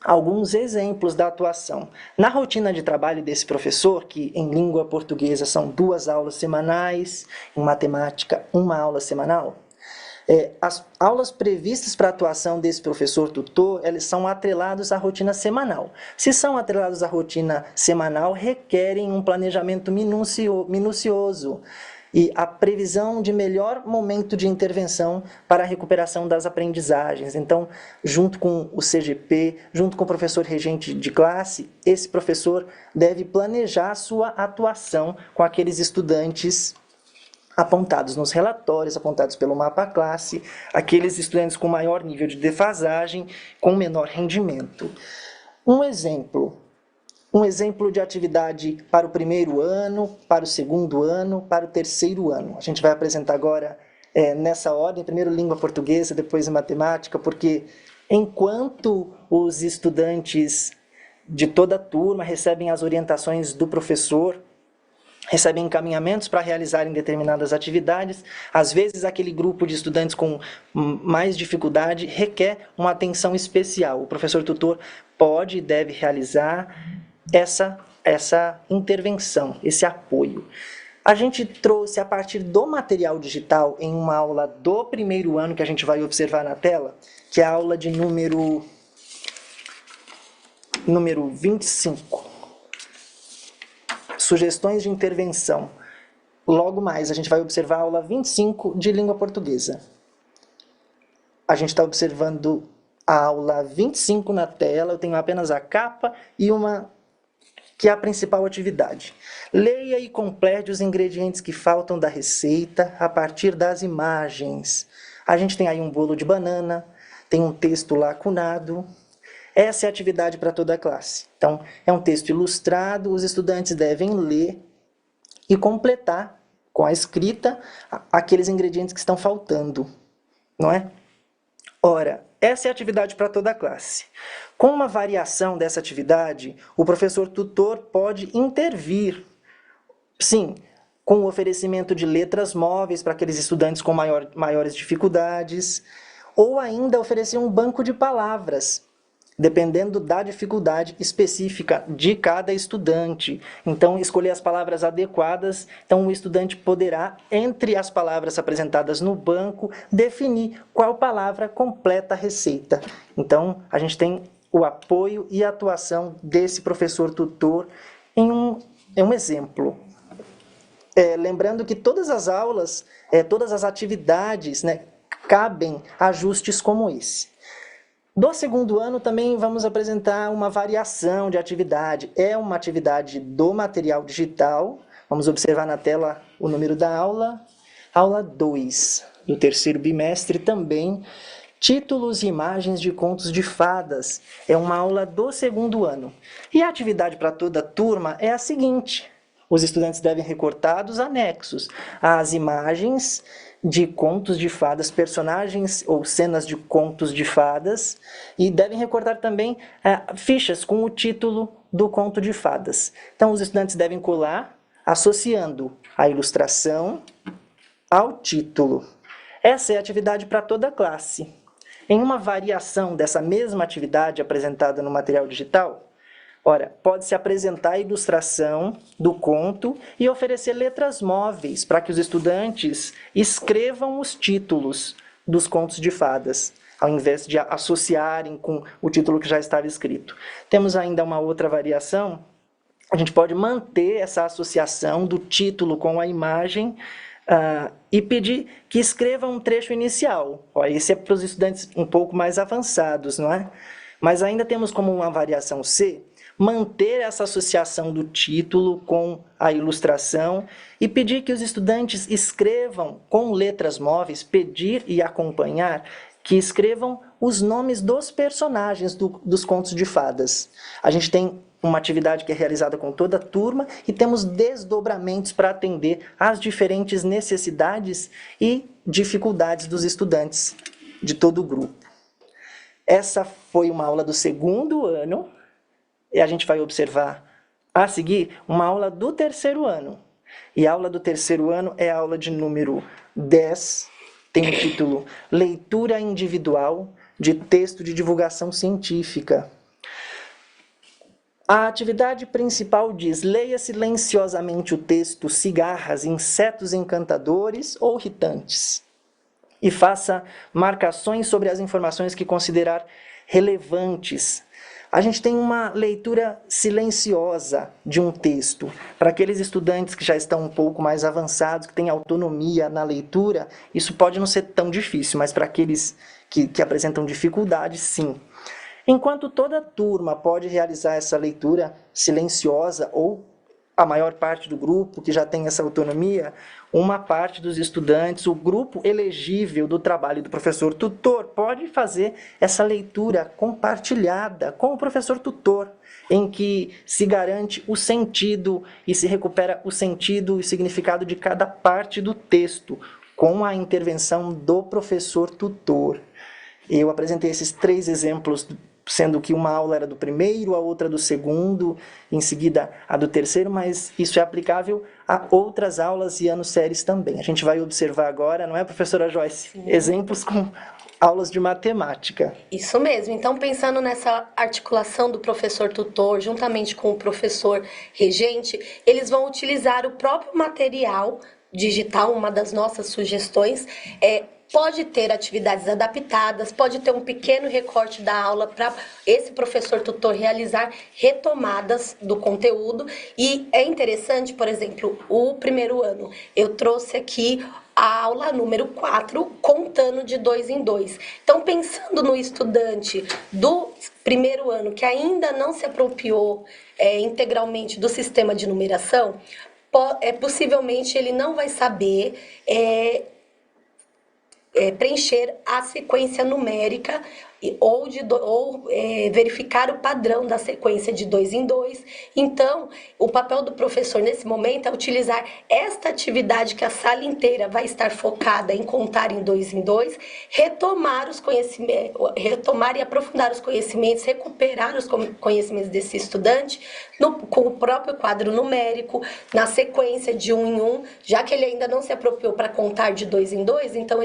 alguns exemplos da atuação. Na rotina de trabalho desse professor, que em língua portuguesa são 2 aulas semanais, em matemática 1 aula semanal, as aulas previstas para a atuação desse professor tutor, eles são atrelados à rotina semanal. Se são atrelados à rotina semanal, requerem um planejamento minucioso e a previsão de melhor momento de intervenção para a recuperação das aprendizagens. Então, junto com o CGP, junto com o professor regente de classe, esse professor deve planejar a sua atuação com aqueles estudantes apontados nos relatórios, apontados pelo mapa classe, aqueles estudantes com maior nível de defasagem, com menor rendimento. Um exemplo de atividade para o primeiro ano, para o segundo ano, para o terceiro ano. A gente vai apresentar agora nessa ordem, primeiro língua portuguesa, depois matemática, porque enquanto os estudantes de toda a turma recebem as orientações do professor, recebem encaminhamentos para realizarem determinadas atividades, às vezes aquele grupo de estudantes com mais dificuldade requer uma atenção especial. O professor tutor pode e deve realizar essa intervenção, esse apoio. A gente trouxe a partir do material digital em uma aula do primeiro ano que a gente vai observar na tela, que é a aula de número 25. Sugestões de intervenção. Logo mais, a gente vai observar a aula 25 de língua portuguesa. A gente está observando a aula 25 na tela, eu tenho apenas a capa e uma que é a principal atividade. Leia e complete os ingredientes que faltam da receita a partir das imagens. A gente tem aí um bolo de banana, tem um texto lacunado. Essa é a atividade para toda a classe. Então, é um texto ilustrado, os estudantes devem ler e completar com a escrita aqueles ingredientes que estão faltando, não é? Ora, essa é a atividade para toda a classe. Com uma variação dessa atividade, o professor tutor pode intervir, sim, com o oferecimento de letras móveis para aqueles estudantes com maiores dificuldades, ou ainda oferecer um banco de palavras, dependendo da dificuldade específica de cada estudante. Então, escolher as palavras adequadas. Então, o estudante poderá, entre as palavras apresentadas no banco, definir qual palavra completa a receita. Então, a gente tem o apoio e a atuação desse professor tutor em um exemplo. Lembrando que todas as aulas, todas as atividades, né, cabem ajustes como esse. Do segundo ano também vamos apresentar uma variação de atividade. É uma atividade do material digital. Vamos observar na tela o número da aula. Aula 2, do terceiro bimestre também. Títulos e imagens de contos de fadas. É uma aula do segundo ano. E a atividade para toda a turma é a seguinte. Os estudantes devem recortar dos anexos as imagens de contos de fadas, personagens ou cenas de contos de fadas, e devem recordar também fichas com o título do conto de fadas. Então, os estudantes devem colar associando a ilustração ao título. Essa é a atividade para toda a classe. Em uma variação dessa mesma atividade apresentada no material digital, pode-se apresentar a ilustração do conto e oferecer letras móveis para que os estudantes escrevam os títulos dos contos de fadas, ao invés de associarem com o título que já estava escrito. Temos ainda uma outra variação. A gente pode manter essa associação do título com a imagem e pedir que escrevam um trecho inicial. Esse é para os estudantes um pouco mais avançados, não é? Mas ainda temos como uma variação C, manter essa associação do título com a ilustração e pedir que os estudantes escrevam com letras móveis, pedir e acompanhar que escrevam os nomes dos personagens dos contos de fadas. A gente tem uma atividade que é realizada com toda a turma e temos desdobramentos para atender às diferentes necessidades e dificuldades dos estudantes de todo o grupo. Essa foi uma aula do segundo ano. E a gente vai observar a seguir uma aula do terceiro ano. E a aula do terceiro ano é a aula de número 10, tem o título Leitura Individual de Texto de Divulgação Científica. A atividade principal diz: leia silenciosamente o texto Cigarras, Insetos Encantadores ou Irritantes e faça marcações sobre as informações que considerar relevantes. A gente tem uma leitura silenciosa de um texto. Para aqueles estudantes que já estão um pouco mais avançados, que têm autonomia na leitura, isso pode não ser tão difícil, mas para aqueles que apresentam dificuldade, sim. Enquanto toda a turma pode realizar essa leitura silenciosa, ou a maior parte do grupo que já tem essa autonomia, uma parte dos estudantes, o grupo elegível do trabalho do professor tutor, pode fazer essa leitura compartilhada com o professor tutor, em que se garante o sentido e se recupera o sentido e significado de cada parte do texto, com a intervenção do professor tutor. Eu apresentei esses 3 exemplos, sendo que uma aula era do primeiro, a outra do segundo, em seguida a do terceiro, mas isso é aplicável a outras aulas e anos séries também. A gente vai observar agora, não é, professora Joyce? Sim. Exemplos com aulas de matemática. Isso mesmo. Então, pensando nessa articulação do professor tutor, juntamente com o professor regente, eles vão utilizar o próprio material digital. Uma das nossas sugestões pode ter atividades adaptadas, pode ter um pequeno recorte da aula para esse professor tutor realizar retomadas do conteúdo. E é interessante, por exemplo, o primeiro ano, eu trouxe aqui a aula número 4, contando de 2 em 2. Então, pensando no estudante do primeiro ano que ainda não se apropriou integralmente do sistema de numeração, possivelmente ele não vai saber preencher a sequência numérica ou verificar o padrão da sequência de 2 em 2. Então, o papel do professor nesse momento é utilizar esta atividade que a sala inteira vai estar focada em contar em 2 em 2, retomar os conhecimentos, retomar e aprofundar os conhecimentos, recuperar os conhecimentos desse estudante com o próprio quadro numérico, na sequência de 1 em 1, já que ele ainda não se apropriou para contar de 2 em 2, então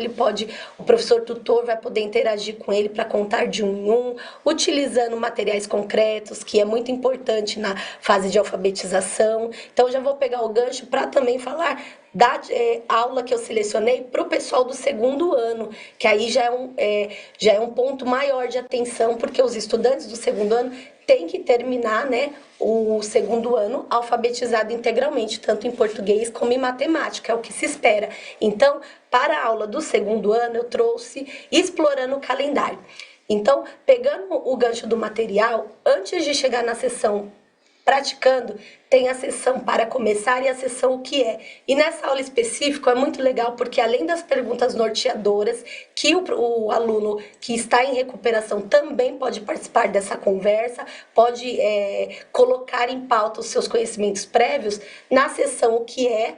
o professor tutor vai poder interagir com ele para contar de 1 em 1, utilizando materiais concretos, que é muito importante na fase de alfabetização. Então, já vou pegar o gancho para também falar da aula que eu selecionei para o pessoal do segundo ano, que aí já é um ponto maior de atenção, porque os estudantes do segundo ano têm que terminar, o segundo ano alfabetizado integralmente, tanto em português como em matemática, é o que se espera. Então, para a aula do segundo ano, eu trouxe Explorando o Calendário. Então, pegando o gancho do material, antes de chegar na sessão praticando, tem a sessão para começar e a sessão o que é. E nessa aula específica é muito legal porque além das perguntas norteadoras, que o aluno que está em recuperação também pode participar dessa conversa, pode colocar em pauta os seus conhecimentos prévios, na sessão o que é,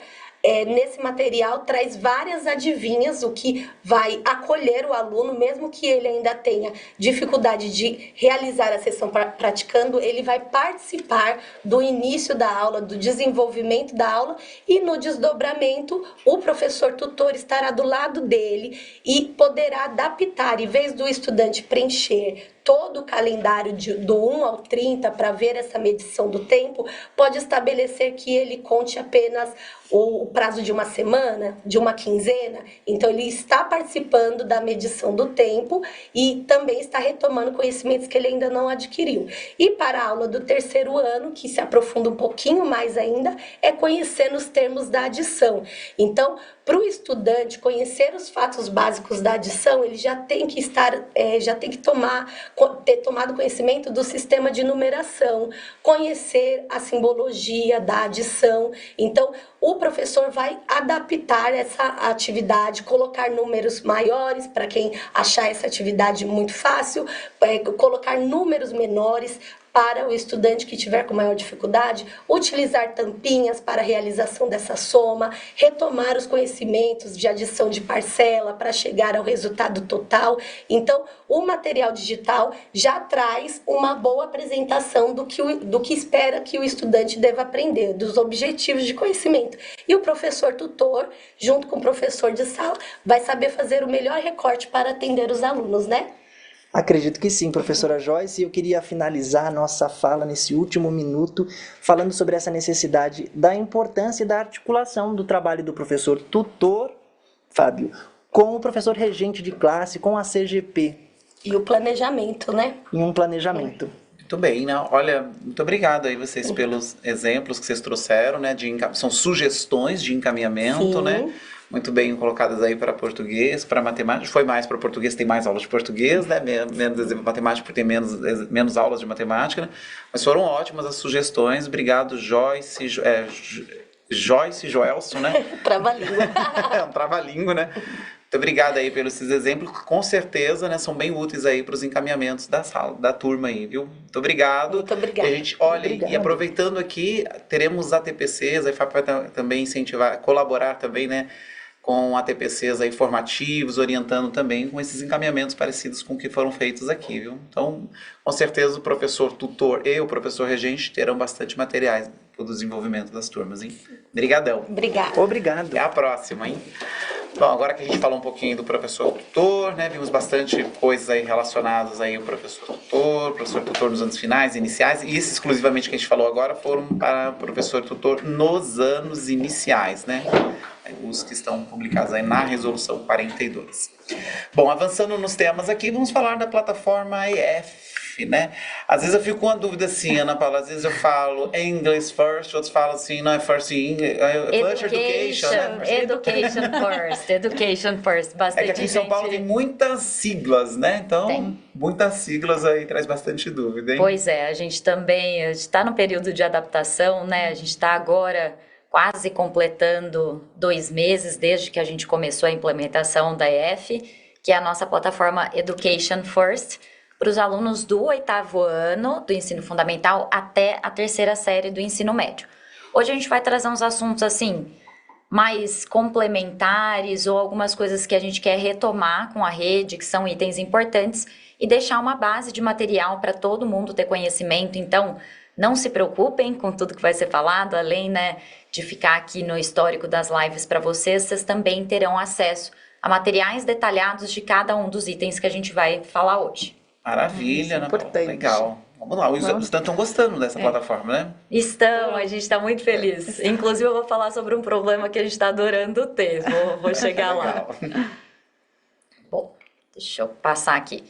nesse material traz várias adivinhas, o que vai acolher o aluno, mesmo que ele ainda tenha dificuldade de realizar a sessão praticando, ele vai participar do início da aula, do desenvolvimento da aula, e no desdobramento o professor tutor estará do lado dele e poderá adaptar, em vez do estudante preencher todo o calendário do 1 ao 30 para ver essa medição do tempo, pode estabelecer que ele conte apenas o prazo de uma semana, de uma quinzena. Então, ele está participando da medição do tempo e também está retomando conhecimentos que ele ainda não adquiriu. E para a aula do terceiro ano, que se aprofunda um pouquinho mais ainda, é conhecendo os termos da adição. Então, para o estudante conhecer os fatos básicos da adição, ele já tem que ter tomado conhecimento do sistema de numeração, conhecer a simbologia da adição. Então, o professor vai adaptar essa atividade, colocar números maiores para quem achar essa atividade muito fácil, colocar números menores para o estudante que tiver com maior dificuldade, utilizar tampinhas para a realização dessa soma, retomar os conhecimentos de adição de parcela para chegar ao resultado total. Então, o material digital já traz uma boa apresentação do que espera que o estudante deva aprender, dos objetivos de conhecimento. E o professor tutor, junto com o professor de sala, vai saber fazer o melhor recorte para atender os alunos, né? Acredito que sim, professora Joyce. Eu queria finalizar a nossa fala nesse último minuto falando sobre essa necessidade da importância e da articulação do trabalho do professor tutor, Fábio, com o professor regente de classe, com a CGP. E o planejamento, né? Em um planejamento. Muito bem, né? Olha, muito obrigado aí vocês pelos exemplos que vocês trouxeram, né? São sugestões de encaminhamento, Sim. né? Muito bem colocadas aí para português, para matemática. Foi mais para português, tem mais aulas de português, né? Menos exemplo de matemática, porque tem menos aulas de matemática, né? Mas foram ótimas as sugestões. Obrigado, Joyce, Joelson, né? Trava-língua. É um trava-língua, né? Muito obrigado aí pelos esses exemplos, que com certeza, né, são bem úteis aí para os encaminhamentos da sala, da turma aí, viu? Muito obrigado. Muito obrigada. E a gente, olha, Obrigado. e aproveitando aqui, teremos ATPCs, a IFAP vai também incentivar, colaborar também, né, com ATPCs aí formativos, orientando também com esses encaminhamentos parecidos com o que foram feitos aqui, viu? Então, com certeza o professor tutor e o professor regente terão bastante materiais para o desenvolvimento das turmas, hein? Obrigadão. Obrigada. Obrigado. Até a próxima, hein? Bom, agora que a gente falou um pouquinho do professor tutor, né? Vimos bastante coisas aí relacionadas aí ao professor tutor nos anos finais, iniciais, e isso exclusivamente que a gente falou agora foram para o professor tutor nos anos iniciais, né? Os que estão publicados aí na resolução 42. Bom, avançando nos temas aqui, vamos falar da plataforma EF, né? Às vezes eu fico com uma dúvida assim, Ana Paula, às vezes eu falo English first, outros falam assim, não é first English, first education, né? Education first, bastante. É que aqui em São Paulo tem muitas siglas, né? Então, muitas siglas aí traz bastante dúvida, hein? Pois é, a gente também está no período de adaptação, né? A gente está agora quase completando 2 meses desde que a gente começou a implementação da EF, que é a nossa plataforma Education First, para os alunos do 8º ano do ensino fundamental até a 3ª série do ensino médio. Hoje a gente vai trazer uns assuntos assim, mais complementares ou algumas coisas que a gente quer retomar com a rede, que são itens importantes, e deixar uma base de material para todo mundo ter conhecimento. Então, não se preocupem com tudo que vai ser falado, além, né, de ficar aqui no histórico das lives para vocês também terão acesso a materiais detalhados de cada um dos itens que a gente vai falar hoje. Maravilha, né? Importante. Legal. Vamos lá, os estudantes estão gostando dessa plataforma, né? Estão, a gente está muito feliz. Inclusive, eu vou falar sobre um problema que a gente está adorando ter. Vou chegar lá. Bom, deixa eu passar aqui.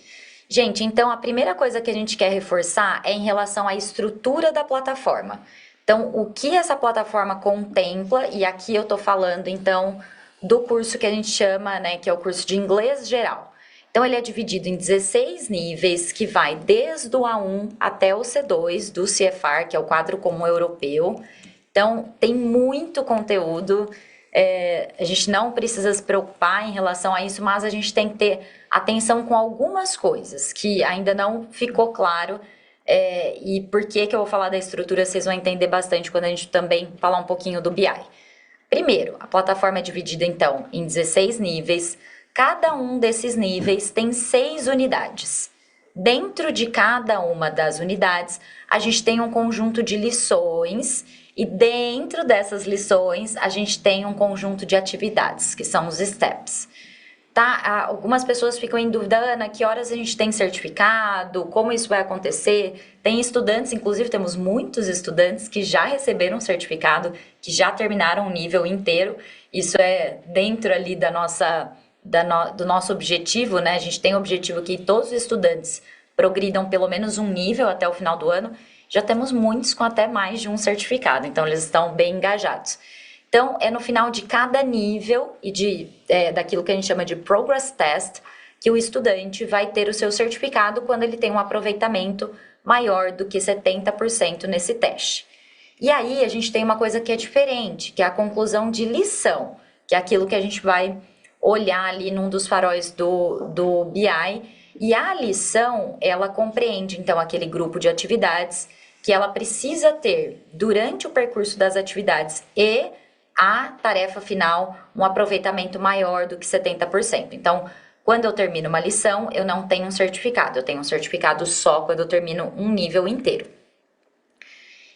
Gente, então a primeira coisa que a gente quer reforçar é em relação à estrutura da plataforma. Então, o que essa plataforma contempla, e aqui eu estou falando, então, do curso que a gente chama, né, que é o curso de inglês geral. Então, ele é dividido em 16 níveis, que vai desde o A1 até o C2 do CFR, que é o Quadro Comum Europeu. Então, tem muito conteúdo. A gente não precisa se preocupar em relação a isso, mas a gente tem que ter atenção com algumas coisas que ainda não ficou claro. E por que eu vou falar da estrutura, vocês vão entender bastante quando a gente também falar um pouquinho do BI. Primeiro, a plataforma é dividida, então, em 16 níveis. Cada um desses níveis tem 6 unidades. Dentro de cada uma das unidades, a gente tem um conjunto de lições e dentro dessas lições, a gente tem um conjunto de atividades, que são os steps. Tá? Algumas pessoas ficam em dúvida, Ana, que horas a gente tem certificado, como isso vai acontecer? Tem estudantes, inclusive temos muitos estudantes que já receberam certificado, que já terminaram o nível inteiro. Isso é dentro ali do nosso objetivo, né? A gente tem o objetivo que todos os estudantes progridam pelo menos um nível até o final do ano. Já temos muitos com até mais de um certificado, então eles estão bem engajados. Então, é no final de cada nível e daquilo que a gente chama de Progress Test, que o estudante vai ter o seu certificado quando ele tem um aproveitamento maior do que 70% nesse teste. E aí, a gente tem uma coisa que é diferente, que é a conclusão de lição, que é aquilo que a gente vai olhar ali num dos faróis do BI. E a lição, ela compreende, então, aquele grupo de atividades que ela precisa ter durante o percurso das atividades e a tarefa final, um aproveitamento maior do que 70%. Então, quando eu termino uma lição, eu não tenho um certificado, eu tenho um certificado só quando eu termino um nível inteiro.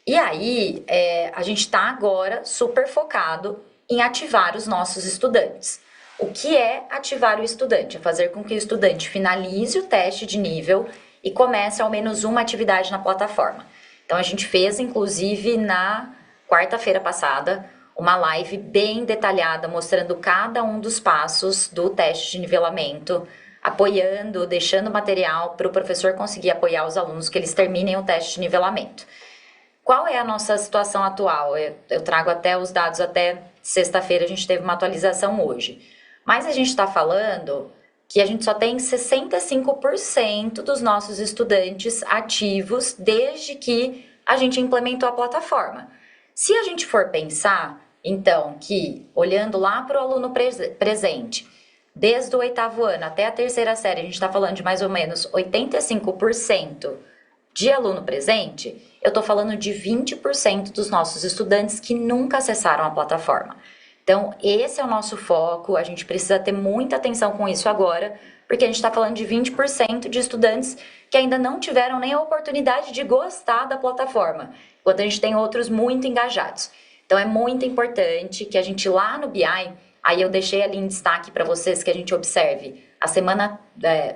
E aí, a gente está agora super focado em ativar os nossos estudantes. O que é ativar o estudante? É fazer com que o estudante finalize o teste de nível e comece ao menos uma atividade na plataforma. Então, a gente fez, inclusive, na quarta-feira passada, uma live bem detalhada, mostrando cada um dos passos do teste de nivelamento, apoiando, deixando material para o professor conseguir apoiar os alunos que eles terminem o teste de nivelamento. Qual é a nossa situação atual? Eu trago até os dados até sexta-feira, a gente teve uma atualização hoje. Mas a gente está falando que a gente só tem 65% dos nossos estudantes ativos desde que a gente implementou a plataforma. Se a gente for pensar, então, que olhando lá para o aluno presente, desde o 8º ano até a 3ª série, a gente está falando de mais ou menos 85% de aluno presente, eu estou falando de 20% dos nossos estudantes que nunca acessaram a plataforma. Então, esse é o nosso foco, a gente precisa ter muita atenção com isso agora, porque a gente está falando de 20% de estudantes que ainda não tiveram nem a oportunidade de gostar da plataforma, enquanto a gente tem outros muito engajados. Então, é muito importante que a gente lá no BI, aí eu deixei ali em destaque para vocês que a gente observe a semana,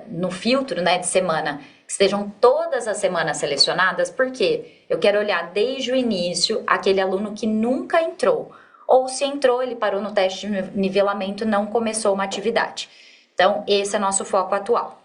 no filtro, né, de semana, que estejam todas as semanas selecionadas, porque eu quero olhar desde o início aquele aluno que nunca entrou, ou se entrou, ele parou no teste de nivelamento e não começou uma atividade. Então, esse é nosso foco atual.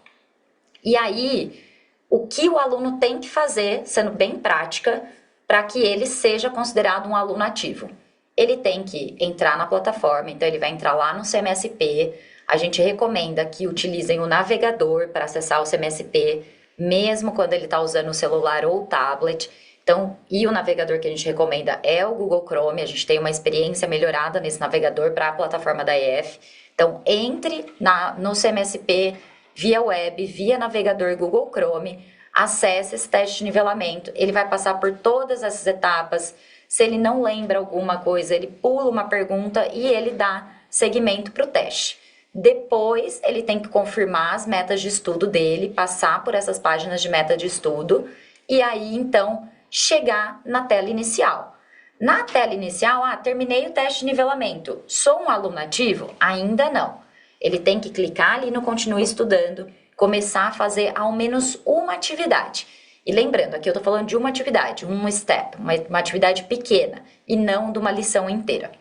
E aí, o que o aluno tem que fazer, sendo bem prática, para que ele seja considerado um aluno ativo? Ele tem que entrar na plataforma, então ele vai entrar lá no CMSP. A gente recomenda que utilizem o navegador para acessar o CMSP, mesmo quando ele está usando o celular ou o tablet. Então, e o navegador que a gente recomenda é o Google Chrome. A gente tem uma experiência melhorada nesse navegador para a plataforma da EF. Então, entre no CMSP, via web, via navegador Google Chrome, acesse esse teste de nivelamento. Ele vai passar por todas essas etapas. Se ele não lembra alguma coisa, ele pula uma pergunta e ele dá seguimento para o teste. Depois, ele tem que confirmar as metas de estudo dele, passar por essas páginas de meta de estudo e aí, então, chegar na tela inicial. Na tela inicial, terminei o teste de nivelamento. Sou um aluno ativo? Ainda não. Ele tem que clicar ali no Continue Estudando, começar a fazer ao menos uma atividade. E lembrando, aqui eu estou falando de uma atividade, um step, uma atividade pequena, e não de uma lição inteira.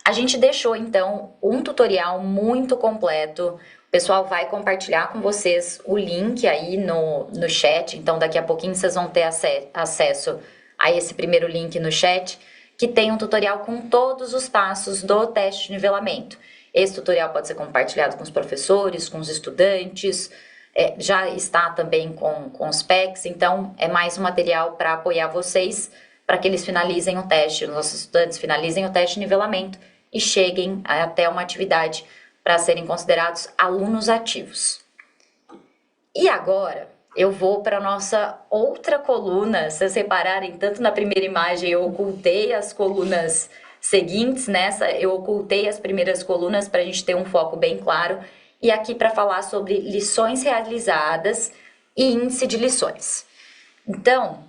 A gente deixou, então, um tutorial muito completo. O pessoal vai compartilhar com vocês o link aí no chat, então daqui a pouquinho vocês vão ter acesso a esse primeiro link no chat, que tem um tutorial com todos os passos do teste de nivelamento. Esse tutorial pode ser compartilhado com os professores, com os estudantes, já está também com os PECs, então é mais um material para apoiar vocês, para que eles finalizem o teste, os nossos estudantes finalizem o teste de nivelamento e cheguem até uma atividade para serem considerados alunos ativos. E agora, eu vou para a nossa outra coluna. Se vocês repararem, tanto na primeira imagem eu ocultei as colunas seguintes, nessa eu ocultei as primeiras colunas para a gente ter um foco bem claro. E aqui para falar sobre lições realizadas e índice de lições. Então,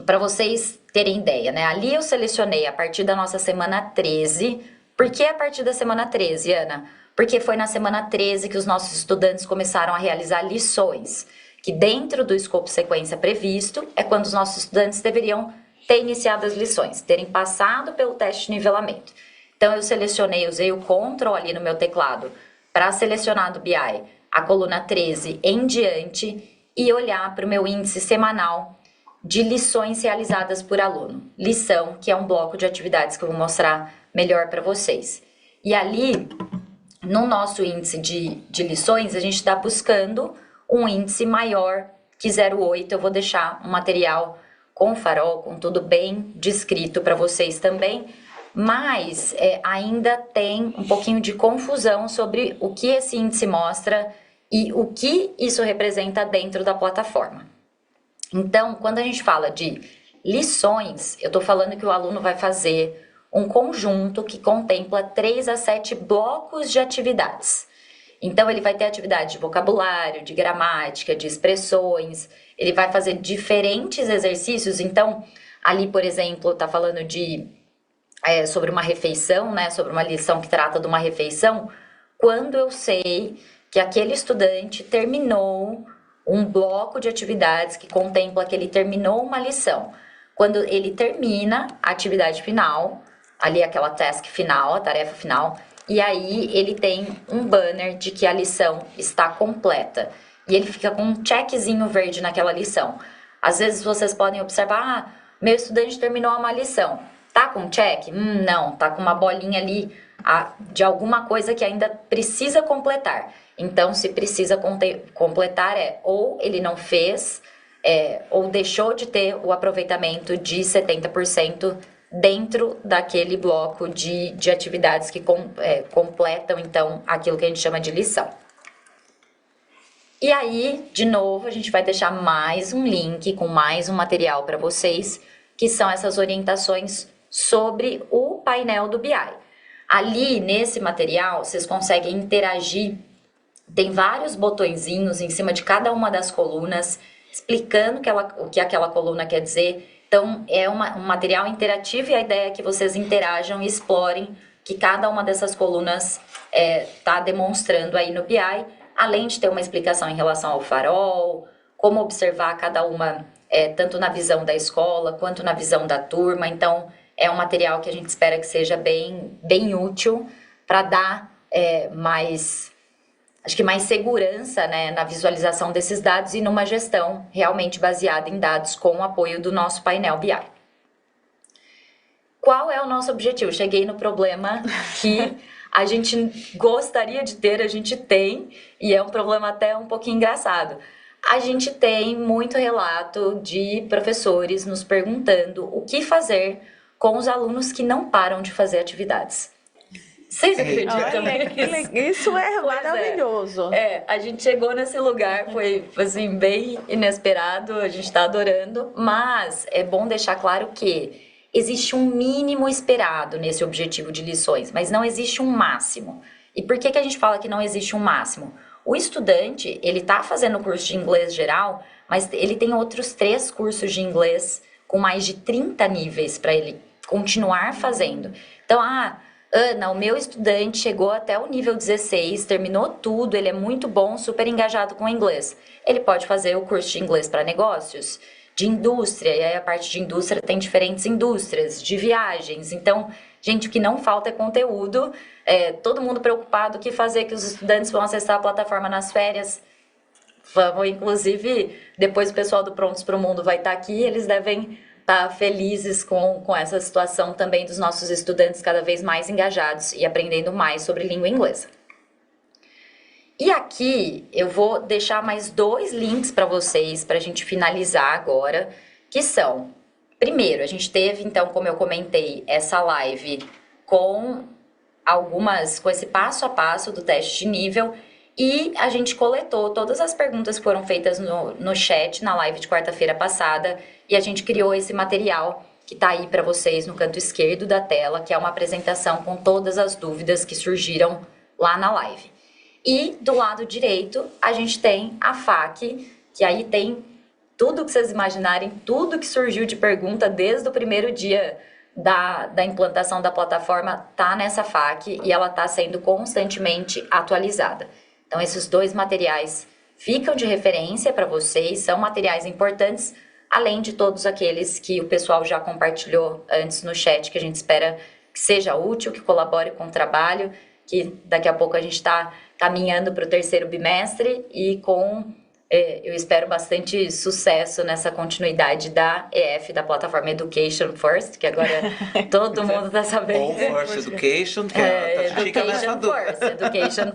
para vocês terem ideia, né? Ali eu selecionei a partir da nossa semana 13. Por que a partir da semana 13, Ana? Porque foi na semana 13 que os nossos estudantes começaram a realizar lições, que dentro do escopo sequência previsto é quando os nossos estudantes deveriam ter iniciado as lições, terem passado pelo teste de nivelamento. Então eu selecionei, usei o Ctrl ali no meu teclado para selecionar do BI a coluna 13 em diante e olhar para o meu índice semanal de lições realizadas por aluno. Lição, que é um bloco de atividades que eu vou mostrar melhor para vocês. E ali, no nosso índice de lições, a gente está buscando um índice maior que 0,8. Eu vou deixar um material com farol, com tudo bem descrito para vocês também, mas ainda tem um pouquinho de confusão sobre o que esse índice mostra e o que isso representa dentro da plataforma. Então, quando a gente fala de lições, eu estou falando que o aluno vai fazer um conjunto que contempla 3 a 7 blocos de atividades. Então, ele vai ter atividade de vocabulário, de gramática, de expressões, ele vai fazer diferentes exercícios. Então, ali, por exemplo, está falando sobre uma refeição, né, sobre uma lição que trata de uma refeição, quando eu sei que aquele estudante terminou um bloco de atividades que contempla que ele terminou uma lição. Quando ele termina a atividade final, ali aquela task final, a tarefa final, e aí ele tem um banner de que a lição está completa. E ele fica com um checkzinho verde naquela lição. Às vezes vocês podem observar, meu estudante terminou uma lição. Tá com check? Não, tá com uma bolinha ali de alguma coisa que ainda precisa completar. Então, se precisa completar, ou ele não fez, ou deixou de ter o aproveitamento de 70% dentro daquele bloco de atividades que completam, então, aquilo que a gente chama de lição. E aí, de novo, a gente vai deixar mais um link com mais um material para vocês, que são essas orientações sobre o painel do BI. Ali, nesse material, vocês conseguem interagir. Tem vários botõezinhos em cima de cada uma das colunas, explicando o que aquela coluna quer dizer. Então, é um material interativo e a ideia é que vocês interajam e explorem que cada uma dessas colunas está demonstrando aí no BI, além de ter uma explicação em relação ao farol, como observar cada uma, tanto na visão da escola quanto na visão da turma. Então, é um material que a gente espera que seja bem, bem útil para dar mais segurança, né, na visualização desses dados e numa gestão realmente baseada em dados com o apoio do nosso painel BI. Qual é o nosso objetivo? Cheguei no problema que a gente gostaria de ter, a gente tem, e é um problema até um pouquinho engraçado. A gente tem muito relato de professores nos perguntando o que fazer com os alunos que não param de fazer atividades. Vocês acreditam nisso? Isso é maravilhoso. A gente chegou nesse lugar, foi assim, bem inesperado, a gente está adorando, mas é bom deixar claro que existe um mínimo esperado nesse objetivo de lições, mas não existe um máximo. E por que a gente fala que não existe um máximo? O estudante, ele está fazendo o curso de inglês geral, mas ele tem outros 3 cursos de inglês com mais de 30 níveis para ele continuar fazendo. Então, Ana, o meu estudante chegou até o nível 16, terminou tudo, ele é muito bom, super engajado com o inglês. Ele pode fazer o curso de inglês para negócios, de indústria, e aí a parte de indústria tem diferentes indústrias, de viagens. Então, gente, o que não falta é conteúdo, todo mundo preocupado o que fazer, que os estudantes vão acessar a plataforma nas férias. Vamos, inclusive, depois o pessoal do Prontos para o Mundo vai estar aqui, eles devem estar felizes com essa situação também dos nossos estudantes cada vez mais engajados e aprendendo mais sobre língua inglesa. E aqui eu vou deixar mais 2 links para vocês, para a gente finalizar agora, que são, primeiro, a gente teve, então, como eu comentei, essa live com esse passo a passo do teste de nível, e a gente coletou todas as perguntas que foram feitas no chat, na live de quarta-feira passada, e a gente criou esse material que está aí para vocês no canto esquerdo da tela, que é uma apresentação com todas as dúvidas que surgiram lá na live. E do lado direito, a gente tem a FAQ, que aí tem tudo que vocês imaginarem, tudo que surgiu de pergunta desde o primeiro dia da implantação da plataforma está nessa FAQ e ela está sendo constantemente atualizada. Então, esses 2 materiais ficam de referência para vocês, são materiais importantes, além de todos aqueles que o pessoal já compartilhou antes no chat, que a gente espera que seja útil, que colabore com o trabalho, que daqui a pouco a gente está caminhando para o 3º bimestre e eu espero bastante sucesso nessa continuidade da EF, da plataforma Education First, que agora todo mundo está sabendo. Ou First Education, que Education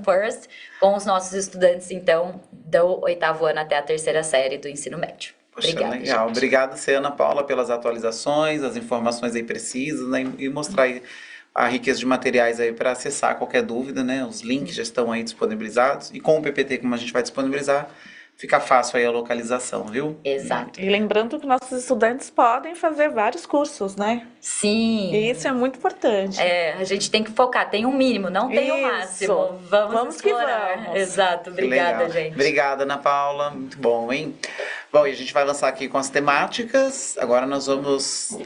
First, com os nossos estudantes, então, do 8º ano até a 3ª série do ensino médio. Obrigada, legal. Gente. Obrigado, Ana Paula, pelas atualizações, as informações aí precisas, né, e mostrar aí a riqueza de materiais aí para acessar qualquer dúvida, né? Os links já estão aí disponibilizados. E com o PPT, como a gente vai disponibilizar, fica fácil aí a localização, viu? Exato. E lembrando que nossos estudantes podem fazer vários cursos, né? Sim. E isso é muito importante. A gente tem que focar, tem um mínimo, não tem um máximo. Vamos explorar. Que vamos. Exato, obrigada, gente. Obrigada, Ana Paula, muito bom, hein? Bom, e a gente vai avançar aqui com as temáticas. Agora nós vamos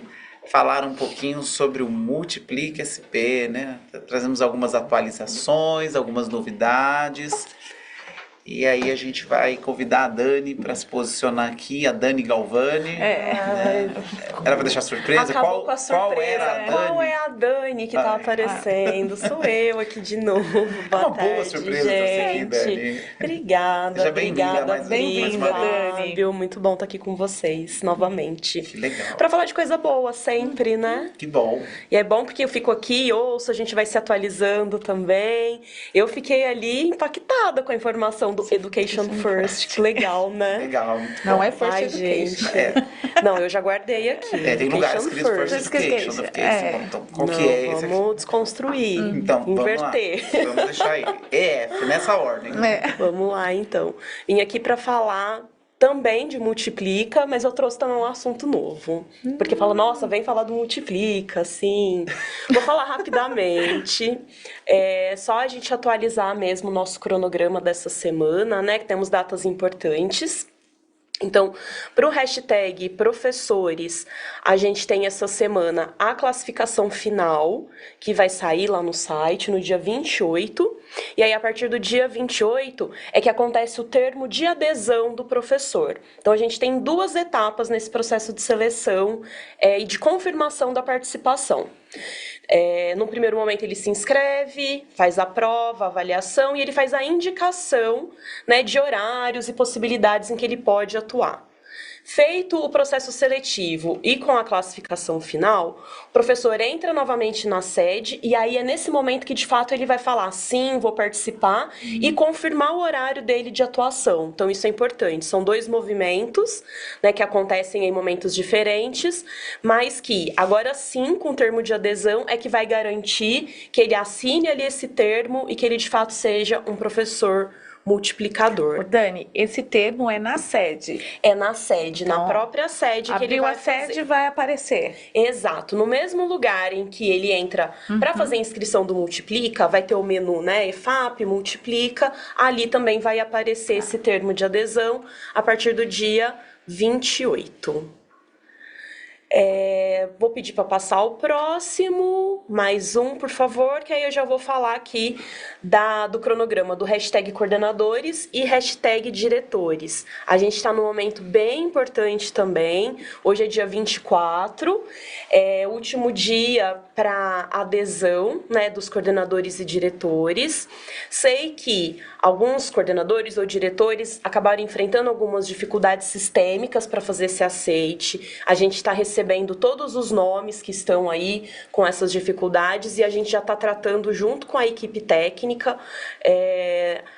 falar um pouquinho sobre o Multiplique SP, né? Trazemos algumas atualizações, algumas novidades. E aí a gente vai convidar a Dani para se posicionar aqui, a Dani Galvani. Né? Era para deixar surpresa? Acabou com a surpresa. Qual era a Dani? Qual é a Dani que tá aparecendo? Sou eu aqui de novo. Boa tarde, boa surpresa gente. você aqui, Dani. Obrigada, Seja bem-vinda, obrigada. Bem-vinda, Dani. Fábio. Muito bom estar aqui com vocês novamente. Que legal. Para falar de coisa boa sempre, né? Que bom. E é bom porque eu fico aqui, ouço, a gente vai se atualizando também. Eu fiquei ali impactada com a informação do Education First. Que legal, né? Legal. Não é First Ai, Education. gente. Não, eu já guardei aqui. Tem lugar escrito First Education. Education. Então, qual Não, que é esse aqui? vamos desconstruir, Então, inverter. Vamos lá. Vamos deixar aí. EF, nessa ordem. Vamos lá, então. Vim aqui para falar também de Multiplica, mas eu trouxe também um assunto novo. Porque fala, nossa, vem falar do Multiplica, assim. Vou falar rapidamente. Só a gente atualizar mesmo o nosso cronograma dessa semana, né? Que temos datas importantes. Então, para o hashtag professores, a gente tem essa semana a classificação final, que vai sair lá no site no dia 28. E aí, a partir do dia 28, é que acontece o termo de adesão do professor. Então, a gente tem 2 etapas nesse processo de seleção e de confirmação da participação. No primeiro momento ele se inscreve, faz a prova, a avaliação e ele faz a indicação, né, de horários e possibilidades em que ele pode atuar. Feito o processo seletivo e com a classificação final, o professor entra novamente na sede e aí é nesse momento que de fato ele vai falar sim, vou participar e confirmar o horário dele de atuação. Então isso é importante, são 2 movimentos, né, que acontecem em momentos diferentes, mas que agora sim, com o termo de adesão, é que vai garantir que ele assine ali esse termo e que ele de fato seja um professor multiplicador. Dani, esse termo é na sede. É na sede, na própria sede que ele vai a sede vai aparecer. Exato. No mesmo lugar em que ele entra para fazer a inscrição do Multiplica, vai ter o menu, né, EFAP, Multiplica, ali também vai aparecer esse termo de adesão a partir do dia 28. Vou pedir para passar o próximo, mais um, por favor, que aí eu já vou falar aqui do cronograma do hashtag coordenadores e hashtag diretores. A gente está num momento bem importante também, hoje é dia 24, último dia para adesão, né, dos coordenadores e diretores. Sei que alguns coordenadores ou diretores acabaram enfrentando algumas dificuldades sistêmicas para fazer esse aceite. A gente está recebendo todos os nomes que estão aí com essas dificuldades e a gente já está tratando junto com a equipe técnica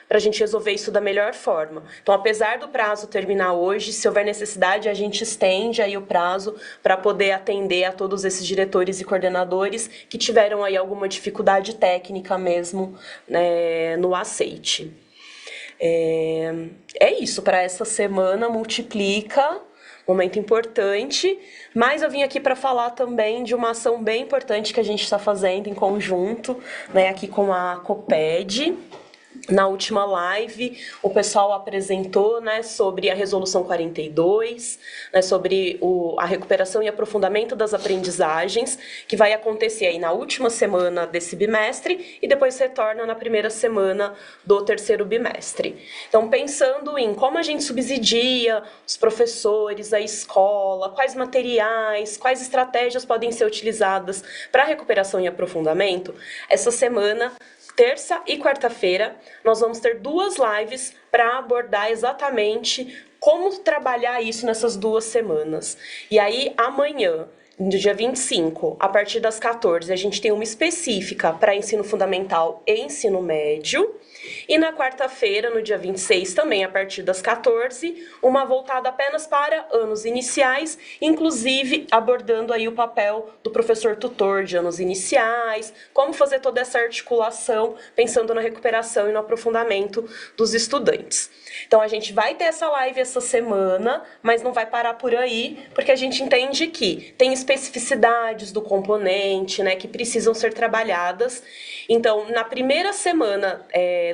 para a gente resolver isso da melhor forma. Então, apesar do prazo terminar hoje, se houver necessidade, a gente estende aí o prazo para poder atender a todos esses diretores e coordenadores que tiveram aí alguma dificuldade técnica mesmo, né, no aceite. É isso, para essa semana, Multiplica, momento importante, mas eu vim aqui para falar também de uma ação bem importante que a gente está fazendo em conjunto, né, aqui com a Coped. Na última live, o pessoal apresentou, né, sobre a Resolução 42, né, sobre a recuperação e aprofundamento das aprendizagens, que vai acontecer aí na última semana desse bimestre e depois retorna na primeira semana do terceiro bimestre. Então, pensando em como a gente subsidia os professores, a escola, quais materiais, quais estratégias podem ser utilizadas para recuperação e aprofundamento, essa semana, terça e quarta-feira, nós vamos ter 2 lives para abordar exatamente como trabalhar isso nessas 2 semanas. E aí, amanhã, no dia 25, a partir das 14, a gente tem uma específica para ensino fundamental e ensino médio. E na quarta-feira, no dia 26, também a partir das 14, uma voltada apenas para anos iniciais, inclusive abordando aí o papel do professor tutor de anos iniciais, como fazer toda essa articulação, pensando na recuperação e no aprofundamento dos estudantes. Então, a gente vai ter essa live essa semana, mas não vai parar por aí, porque a gente entende que tem especificidades do componente, né, que precisam ser trabalhadas. Então, na primeira semana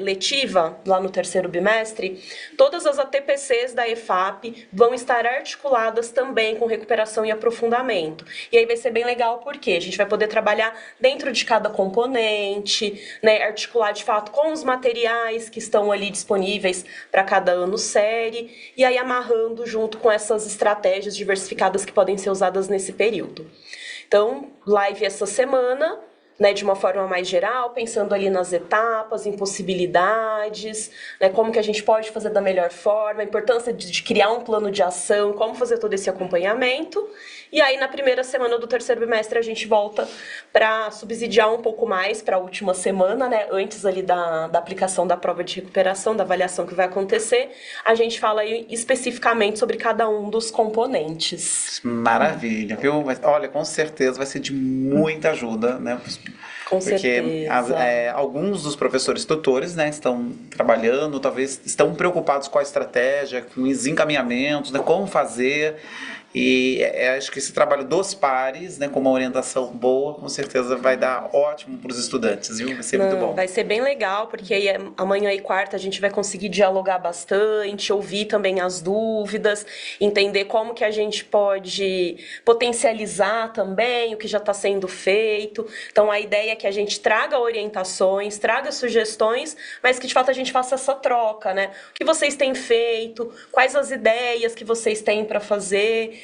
letiva, lá no terceiro bimestre, todas as ATPCs da EFAP vão estar articuladas também com recuperação e aprofundamento. E aí vai ser bem legal, porque a gente vai poder trabalhar dentro de cada componente, né, articular de fato com os materiais que estão ali disponíveis para cada ano série, e aí amarrando junto com essas estratégias diversificadas que podem ser usadas nesse período. Então, live essa semana, né, de uma forma mais geral, pensando ali nas etapas, em possibilidades, né, como que a gente pode fazer da melhor forma, a importância de criar um plano de ação, como fazer todo esse acompanhamento. E aí, na primeira semana do terceiro bimestre, a gente volta para subsidiar um pouco mais para a última semana, né, antes ali da aplicação da prova de recuperação, da avaliação que vai acontecer. A gente fala aí especificamente sobre cada um dos componentes. Maravilha, viu? Mas, olha, com certeza vai ser de muita ajuda, né, Com Porque certeza. alguns dos professores tutores, né, estão trabalhando, talvez estão preocupados com a estratégia, com os encaminhamentos, né, como fazer. E acho que esse trabalho dos pares, né, com uma orientação boa, com certeza vai dar ótimo para os estudantes, viu? Vai ser muito bom. Vai ser bem legal, porque aí amanhã e quarta a gente vai conseguir dialogar bastante, ouvir também as dúvidas, entender como que a gente pode potencializar também o que já está sendo feito. Então a ideia é que a gente traga orientações, traga sugestões, mas que de fato a gente faça essa troca, né? O que vocês têm feito, quais as ideias que vocês têm para fazer.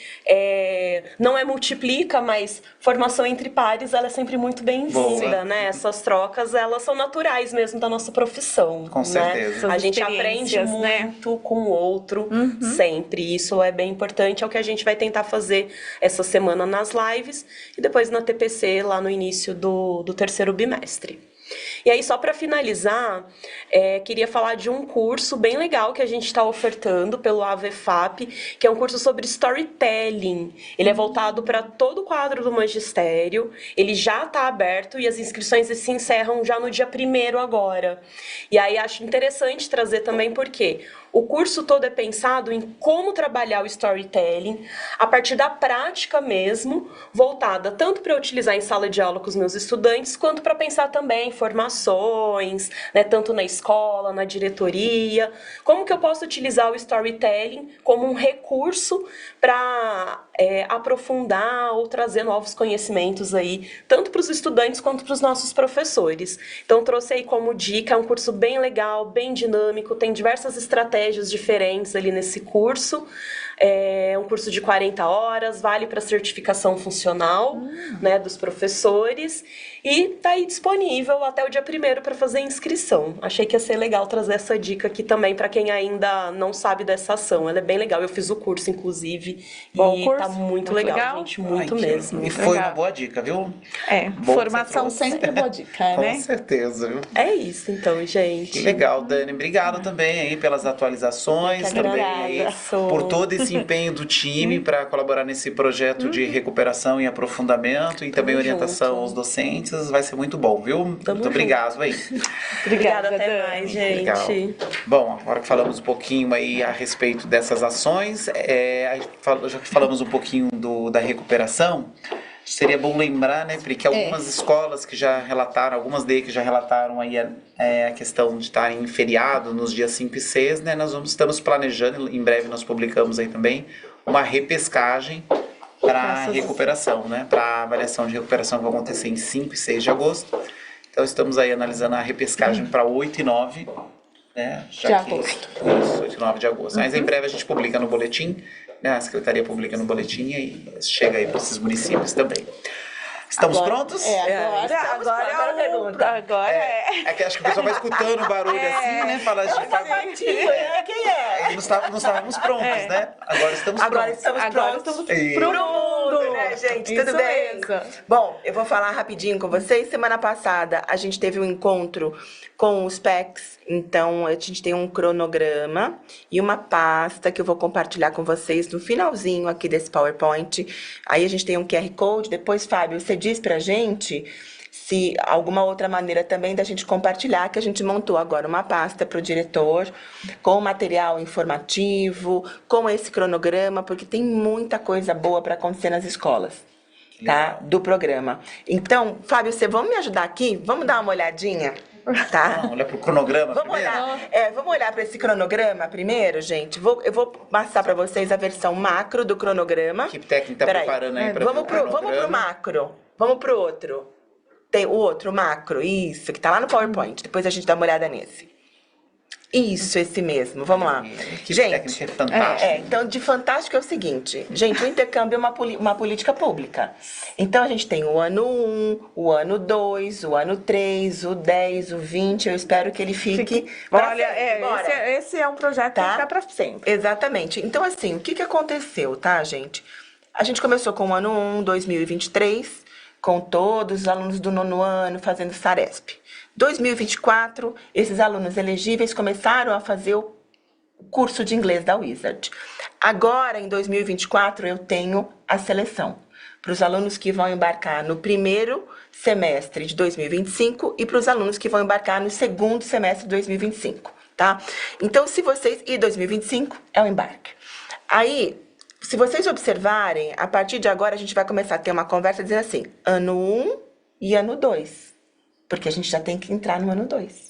Não é multiplica, mas formação entre pares ela é sempre muito bem-vinda, né? Essas trocas, elas são naturais mesmo da nossa profissão. Com certeza. Né? A gente aprende muito com o outro sempre. Isso é bem importante, é o que a gente vai tentar fazer essa semana nas lives e depois na TPC lá no início do terceiro bimestre. E aí, só para finalizar, queria falar de um curso bem legal que a gente está ofertando pelo AVEFAP, que é um curso sobre storytelling. Ele é voltado para todo o quadro do magistério, ele já está aberto e as inscrições se encerram já no dia 1º agora. E aí, acho interessante trazer também porque o curso todo é pensado em como trabalhar o storytelling a partir da prática mesmo, voltada tanto para utilizar em sala de aula com os meus estudantes, quanto para pensar também em formações, né, tanto na escola, na diretoria. Como que eu posso utilizar o storytelling como um recurso para aprofundar ou trazer novos conhecimentos aí, tanto para os estudantes quanto para os nossos professores. Então, trouxe aí como dica, é um curso bem legal, bem dinâmico, tem diversas estratégias diferentes ali nesse curso. É um curso de 40 horas, vale para certificação funcional, né, dos professores, e está aí disponível até o dia 1º para fazer inscrição. Achei que ia ser legal trazer essa dica aqui também para quem ainda não sabe dessa ação. Ela é bem legal, eu fiz o curso, inclusive, e tá muito legal, gente, muito mesmo. E foi uma boa dica, viu? Formação sempre é boa dica, né? Com certeza, viu? É isso, então, gente. Que legal, Dani. Obrigado também aí pelas atualizações, também aí por todo esse empenho do time para colaborar nesse projeto de recuperação e aprofundamento e também orientação aos docentes. Vai ser muito bom, viu? Muito obrigado aí. Obrigada, até mais, gente. Legal. Bom, agora que falamos um pouquinho aí a respeito dessas ações, já que falamos um pouquinho da recuperação, seria bom lembrar, né, Pri, que algumas escolas que já relataram, algumas daí que já relataram aí a questão de estarem em feriado nos dias 5 e 6, né, estamos planejando, em breve nós publicamos aí também, uma repescagem para recuperação, né, para avaliação de recuperação que vai acontecer em 5 e 6 de agosto. Então estamos aí analisando a repescagem para 8 e 9, né, de agosto. Isso, 8 e 9 de agosto. Mas em breve a gente publica no boletim, né, a Secretaria publica no boletim e chega aí para esses municípios também. Estamos prontos? Agora É que acho que o pessoal vai escutando o barulho assim, né? Fala de Quem é? Não estávamos prontos, né? Agora estamos prontos. Agora estamos Isso. pro mundo, né, gente? Isso Tudo bem? mesmo. Bom, eu vou falar rapidinho com vocês. Semana passada a gente teve um encontro com os PECs, então a gente tem um cronograma e uma pasta que eu vou compartilhar com vocês no finalzinho aqui desse PowerPoint. Aí a gente tem um QR Code. Depois, Fábio, você diz pra gente se alguma outra maneira também da gente compartilhar, que a gente montou agora uma pasta para o diretor, com material informativo, com esse cronograma, porque tem muita coisa boa para acontecer nas escolas, tá? Do programa. Então, Fábio, vamos me ajudar aqui? Vamos dar uma olhadinha? Tá? Olha pro cronograma primeiro. Vamos olhar para esse cronograma primeiro, gente. Eu vou passar para vocês a versão macro do cronograma. A equipe técnica está preparando aí para vamos pro macro. Vamos pro outro. Tem o outro macro, isso, que tá lá no PowerPoint. Depois a gente dá uma olhada nesse. Isso, esse mesmo. Vamos lá. Equipe gente, técnica é fantástica. então, de fantástico é o seguinte. Gente, o intercâmbio é uma política pública. Então, a gente tem o ano 1, o ano 2, o ano 3, o 10, o 20. Eu espero que ele fique pra sempre. Esse é um projeto que fica para sempre. Exatamente. Então, assim, o que aconteceu, tá, gente? A gente começou com o ano 1, 2023, com todos os alunos do 9º ano fazendo SARESP. 2024, esses alunos elegíveis começaram a fazer o curso de inglês da Wizard. Agora, em 2024, eu tenho a seleção. para os alunos que vão embarcar no primeiro semestre de 2025 e para os alunos que vão embarcar no segundo semestre de 2025, tá? Então, se vocês... E 2025 é o embarque. Aí, se vocês observarem, a partir de agora a gente vai começar a ter uma conversa dizendo assim, ano 1 e ano 2, porque a gente já tem que entrar no ano 2.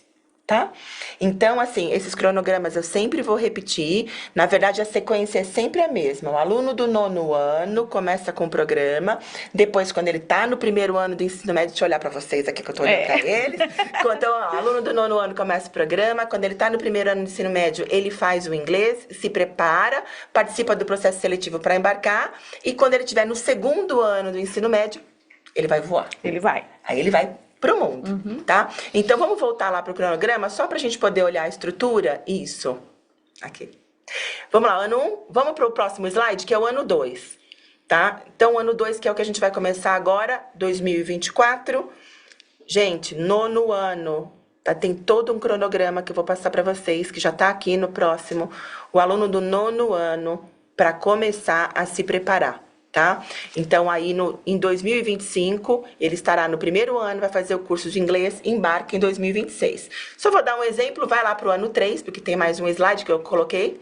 Tá? Então, assim, esses cronogramas eu sempre vou repetir. Na verdade, a sequência é sempre a mesma. O aluno do 9º ano começa com o programa. Depois, quando ele tá no primeiro ano do ensino médio, deixa eu olhar para vocês aqui que eu tô olhando para eles. Então, o aluno do 9º ano começa o programa. Quando ele tá no primeiro ano do ensino médio, ele faz o inglês, se prepara, participa do processo seletivo para embarcar. E quando ele estiver no segundo ano do ensino médio, ele vai voar. Ele vai. Aí ele vai pro mundo, tá? Então, vamos voltar lá pro cronograma, só pra gente poder olhar a estrutura. Isso. Aqui. Vamos lá, ano 1. Vamos pro próximo slide, que é o ano 2, tá? Então, o ano 2, que é o que a gente vai começar agora, 2024. Gente, 9º ano, tá? Tem todo um cronograma que eu vou passar pra vocês, que já tá aqui no próximo. O aluno do 9º ano, pra começar a se preparar. Tá? Então, aí em 2025, ele estará no primeiro ano, vai fazer o curso de inglês, embarque em 2026. Só vou dar um exemplo, vai lá para o ano 3, porque tem mais um slide que eu coloquei.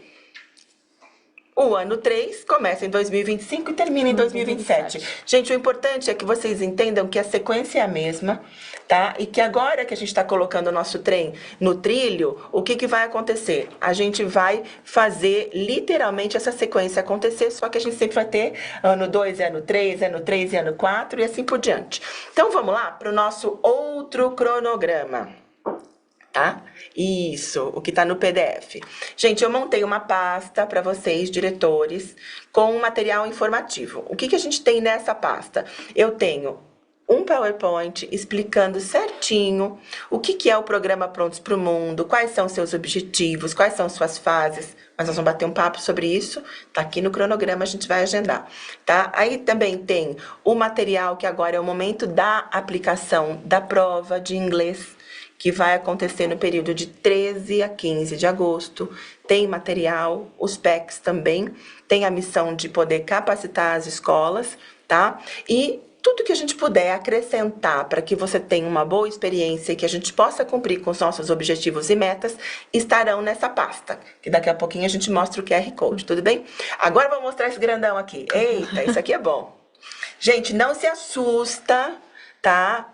O ano 3 começa em 2025 e termina em 2027. Gente, o importante é que vocês entendam que a sequência é a mesma, tá? E que agora que a gente está colocando o nosso trem no trilho, o que vai acontecer? A gente vai fazer literalmente essa sequência acontecer, só que a gente sempre vai ter ano 2 e ano 3, ano 3 e ano 4 e assim por diante. Então, vamos lá para o nosso outro cronograma. Tá? Isso, o que está no PDF. Gente, eu montei uma pasta para vocês, diretores, com um material informativo. O que a gente tem nessa pasta? Eu tenho um PowerPoint explicando certinho o que é o programa Prontos para o Mundo, quais são seus objetivos, quais são suas fases. Mas nós vamos bater um papo sobre isso, tá aqui no cronograma, a gente vai agendar, tá? Aí também tem o material que agora é o momento da aplicação da prova de inglês, que vai acontecer no período de 13 a 15 de agosto. Tem material, os PECs também, tem a missão de poder capacitar as escolas, tá? E tudo que a gente puder acrescentar para que você tenha uma boa experiência e que a gente possa cumprir com os nossos objetivos e metas, estarão nessa pasta, que daqui a pouquinho a gente mostra o QR Code, tudo bem? Agora eu vou mostrar esse grandão aqui. Eita, isso aqui é bom. Gente, não se assusta, tá?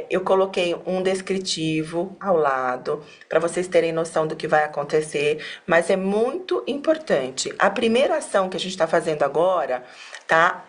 Eu coloquei um descritivo ao lado, para vocês terem noção do que vai acontecer, mas é muito importante. A primeira ação que a gente está fazendo agora, tá?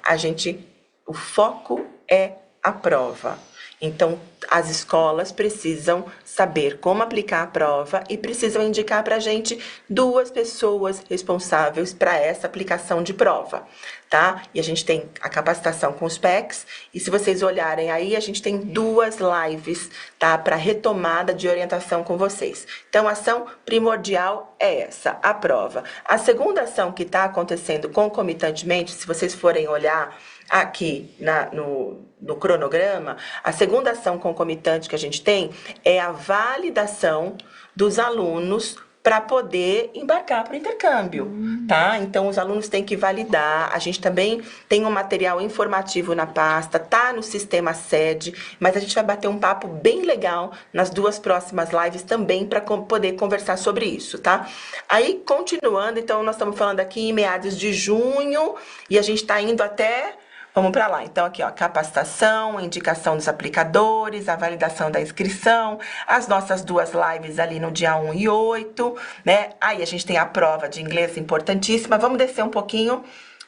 O foco é a prova. Então, as escolas precisam saber como aplicar a prova e precisam indicar para a gente 2 pessoas responsáveis para essa aplicação de prova, tá? E a gente tem a capacitação com os PECs, e se vocês olharem aí, a gente tem 2 lives, tá? Para retomada de orientação com vocês. Então, a ação primordial é essa, a prova. A segunda ação que está acontecendo concomitantemente, se vocês forem olhar aqui no cronograma, a segunda ação concomitante que a gente tem é a validação dos alunos para poder embarcar para o intercâmbio, tá? Então, os alunos têm que validar. A gente também tem um material informativo na pasta, tá no sistema sede, mas a gente vai bater um papo bem legal nas 2 próximas lives também para poder conversar sobre isso, tá? Aí, continuando, então, nós estamos falando aqui em meados de junho e a gente está indo até... Vamos para lá. Então, aqui, ó, capacitação, indicação dos aplicadores, a validação da inscrição, as nossas 2 lives ali no dia 1 e 8, né? Aí a gente tem a prova de inglês importantíssima. Vamos descer um pouquinho,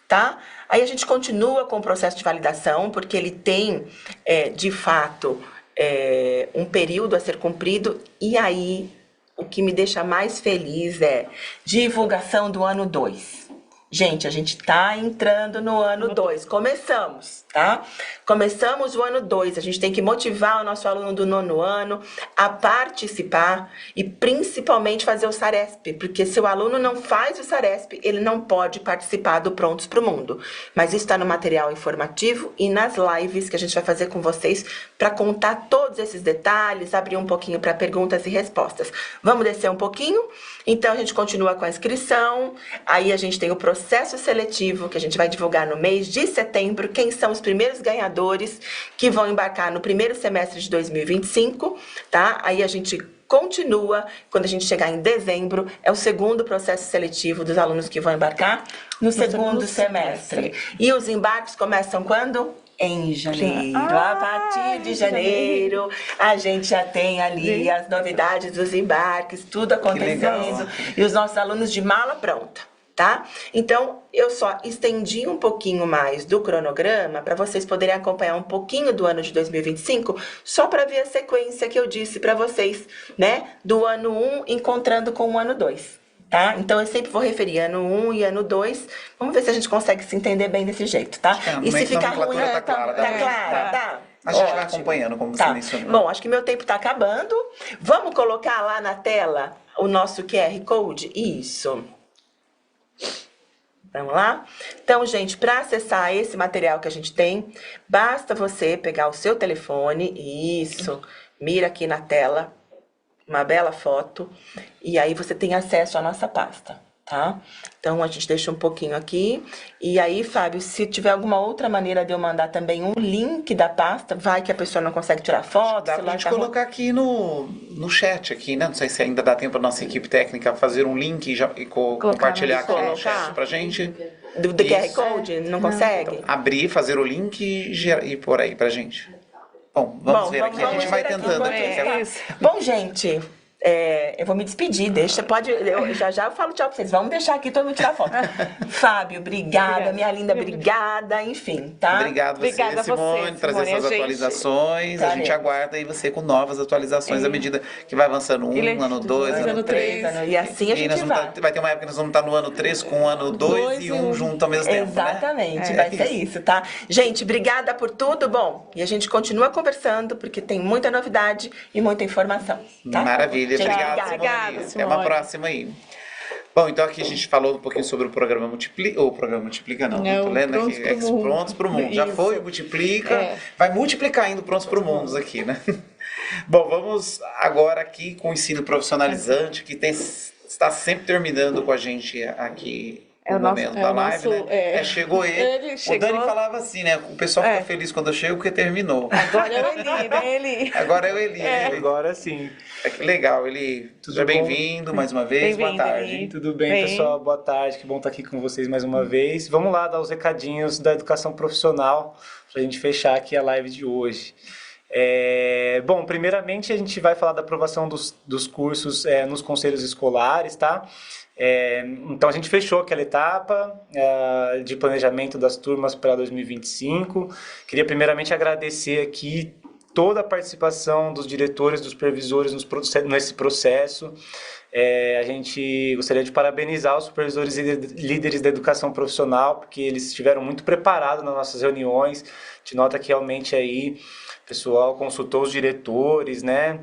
tá? Aí a gente continua com o processo de validação, porque ele tem, de fato, um período a ser cumprido. E aí, o que me deixa mais feliz é divulgação do ano 2. Gente, a gente tá entrando no ano 2. Começamos, tá? Começamos o ano 2. A gente tem que motivar o nosso aluno do 9º ano a participar e principalmente fazer o SARESP, porque se o aluno não faz o SARESP, ele não pode participar do Prontos para o Mundo. Mas isso está no material informativo e nas lives que a gente vai fazer com vocês para contar todos esses detalhes, abrir um pouquinho para perguntas e respostas. Vamos descer um pouquinho? Então, a gente continua com a inscrição, aí a gente tem o processo processo seletivo que a gente vai divulgar no mês de setembro, quem são os primeiros ganhadores que vão embarcar no primeiro semestre de 2025, tá? Aí a gente continua, quando a gente chegar em dezembro, é o segundo processo seletivo dos alunos que vão embarcar no segundo semestre. E os embarques começam quando? Em janeiro. A partir de janeiro, a gente já tem ali as novidades dos embarques, tudo acontecendo. E os nossos alunos de mala pronta. Tá? Então, eu só estendi um pouquinho mais do cronograma para vocês poderem acompanhar um pouquinho do ano de 2025, só para ver a sequência que eu disse para vocês, né? Do ano 1 encontrando com o ano 2, tá? Então, eu sempre vou referir ano 1 e ano 2. Vamos ver se a gente consegue se entender bem desse jeito, tá? E se ficar ruim, tá clara, tá? A gente vai acompanhando, como você mencionou. Bom, acho que meu tempo está acabando. Vamos colocar lá na tela o nosso QR Code? Isso. Vamos lá? Então, gente, para acessar esse material que a gente tem, basta você pegar o seu telefone, isso, mira aqui na tela, uma bela foto, e aí você tem acesso à nossa pasta, tá? Então, a gente deixa um pouquinho aqui, e aí, Fábio, se tiver alguma outra maneira de eu mandar também um link da pasta, vai que a pessoa não consegue tirar foto. Dá pra gente colocar aqui no chat, aqui, né? Não sei se ainda dá tempo a nossa equipe técnica fazer um link e compartilhar aqui no chat pra gente. Do QR Code? Não consegue? Então, abrir, fazer o link e pôr aí pra gente. Bom, vamos ver aqui. A gente vai tentando aqui. Bom, gente... eu vou me despedir, já eu falo tchau pra vocês, vamos deixar aqui todo mundo tirar foto. Fábio, obrigada, minha linda, obrigada, enfim, tá? Obrigado você, Simone, trazer essas atualizações, a gente aguarda aí você com novas atualizações à medida que vai avançando ano 2, ano 3, e assim a gente vai ter uma época que nós vamos estar no ano 3 com o ano 2 e 1 junto ao mesmo tempo, exatamente, vai ser isso, tá? Gente, obrigada por tudo, bom, e a gente continua conversando, porque tem muita novidade e muita informação, tá? Maravilha. Obrigado, Simone. Até uma próxima aí. Bom, então aqui a gente falou um pouquinho sobre o programa Multiplica. O programa Multiplica não, tô lendo aqui. Prontos pro Mundo. Já foi, Multiplica. Vai multiplicar ainda Prontos pro Mundo aqui, né? Bom, vamos agora aqui com o ensino profissionalizante, que está sempre terminando com a gente aqui. No momento da live, né? Chegou ele. O Dani falava assim, né? O pessoal fica feliz quando eu chego porque terminou. Agora é o Eli, né, Eli? Agora é o Eli. Agora sim. Que legal, Eli. Seja bem-vindo mais uma vez. Boa tarde. Eli. Tudo bem, pessoal? Boa tarde. Que bom estar aqui com vocês mais uma vez. Vamos lá dar os recadinhos da educação profissional para a gente fechar aqui a live de hoje. Bom, primeiramente a gente vai falar da aprovação dos cursos nos conselhos escolares, tá? Então a gente fechou aquela etapa de planejamento das turmas para 2025. Queria primeiramente agradecer aqui toda a participação dos diretores, dos supervisores nesse processo. A gente gostaria de parabenizar os supervisores e líderes da educação profissional, porque eles estiveram muito preparados nas nossas reuniões. A gente nota que realmente aí o pessoal consultou os diretores, né?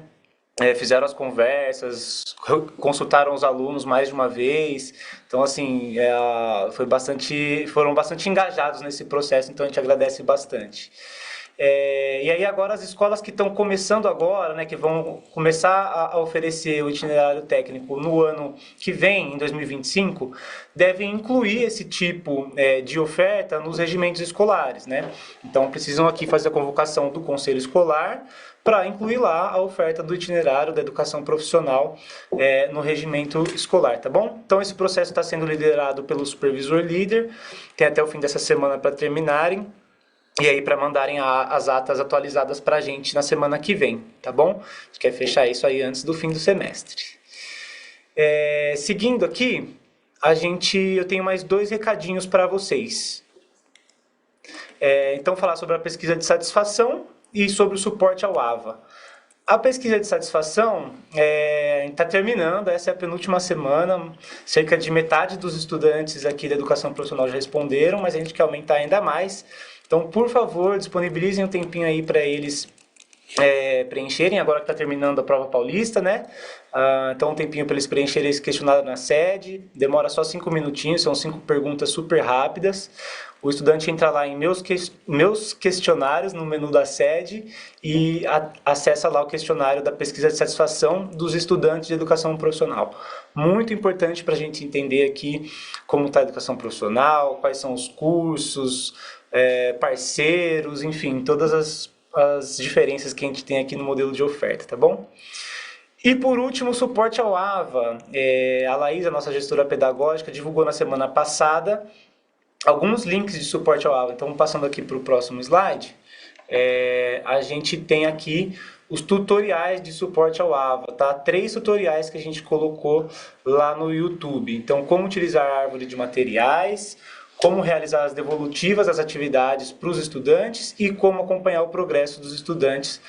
Fizeram as conversas, consultaram os alunos mais de uma vez. Então, assim, foram bastante engajados nesse processo, então a gente agradece bastante. E aí agora as escolas que estão começando agora, né, que vão começar a oferecer o itinerário técnico no ano que vem, em 2025, devem incluir esse tipo de oferta nos regimentos escolares, né? Então precisam aqui fazer a convocação do conselho escolar para incluir lá a oferta do itinerário da educação profissional no regimento escolar, tá bom? Então esse processo está sendo liderado pelo supervisor líder, tem até o fim dessa semana para terminarem, e aí para mandarem as atas atualizadas para a gente na semana que vem, tá bom? A gente quer fechar isso aí antes do fim do semestre. Seguindo aqui, eu tenho mais 2 recadinhos para vocês. Então falar sobre a pesquisa de satisfação e sobre o suporte ao AVA. A pesquisa de satisfação está terminando, essa é a penúltima semana, cerca de metade dos estudantes aqui da educação profissional já responderam, mas a gente quer aumentar ainda mais. Então, por favor, disponibilizem um tempinho aí para eles preencherem, agora que está terminando a prova paulista, né? Então, um tempinho para eles preencherem esse questionário na sede, demora só 5 minutinhos, são 5 perguntas super rápidas. o estudante entra lá em meus questionários no menu da sede e acessa lá o questionário da pesquisa de satisfação dos estudantes de educação profissional. Muito importante para a gente entender aqui como está a educação profissional, quais são os cursos, parceiros, enfim, todas as diferenças que a gente tem aqui no modelo de oferta, tá bom? E por último, o suporte ao AVA. A Laís, a nossa gestora pedagógica, divulgou na semana passada alguns links de suporte ao AVA. Então, passando aqui para o próximo slide, a gente tem aqui os tutoriais de suporte ao AVA, tá? 3 tutoriais que a gente colocou lá no YouTube. Então, como utilizar a árvore de materiais, como realizar as devolutivas das atividades para os estudantes e como acompanhar o progresso dos estudantes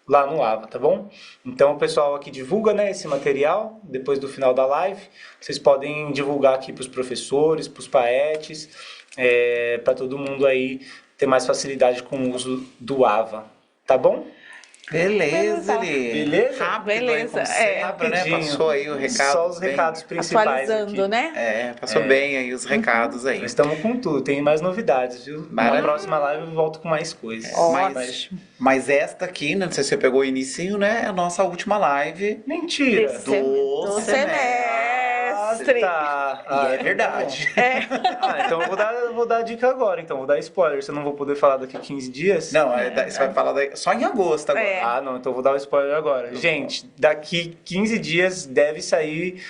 lá no AVA, tá bom? Então o pessoal aqui divulga, né, esse material depois do final da live. Vocês podem divulgar aqui para os professores, para os paetes, para todo mundo aí ter mais facilidade com o uso do AVA, tá bom? Beleza, Eli. Beleza? Rápido, Beleza, aí, como sempre, né? rapidinho. Passou aí o recado. Só os bem- recados principais Atualizando, aqui. né? Passou bem aí os recados aí. Nós estamos com tudo, tem mais novidades, viu? Maravilha. Na próxima live eu volto com mais coisas. Mas esta aqui, né, não sei se você pegou o inicinho, né? É a nossa última live Mentira! do semestre. Tá. E é verdade. Então eu vou dar a dica agora, então vou dar spoiler, se eu não vou poder falar daqui 15 dias. Não, você vai falar só em agosto agora. Ah, não, então eu vou dar o spoiler agora. Gente, daqui 15 dias deve sair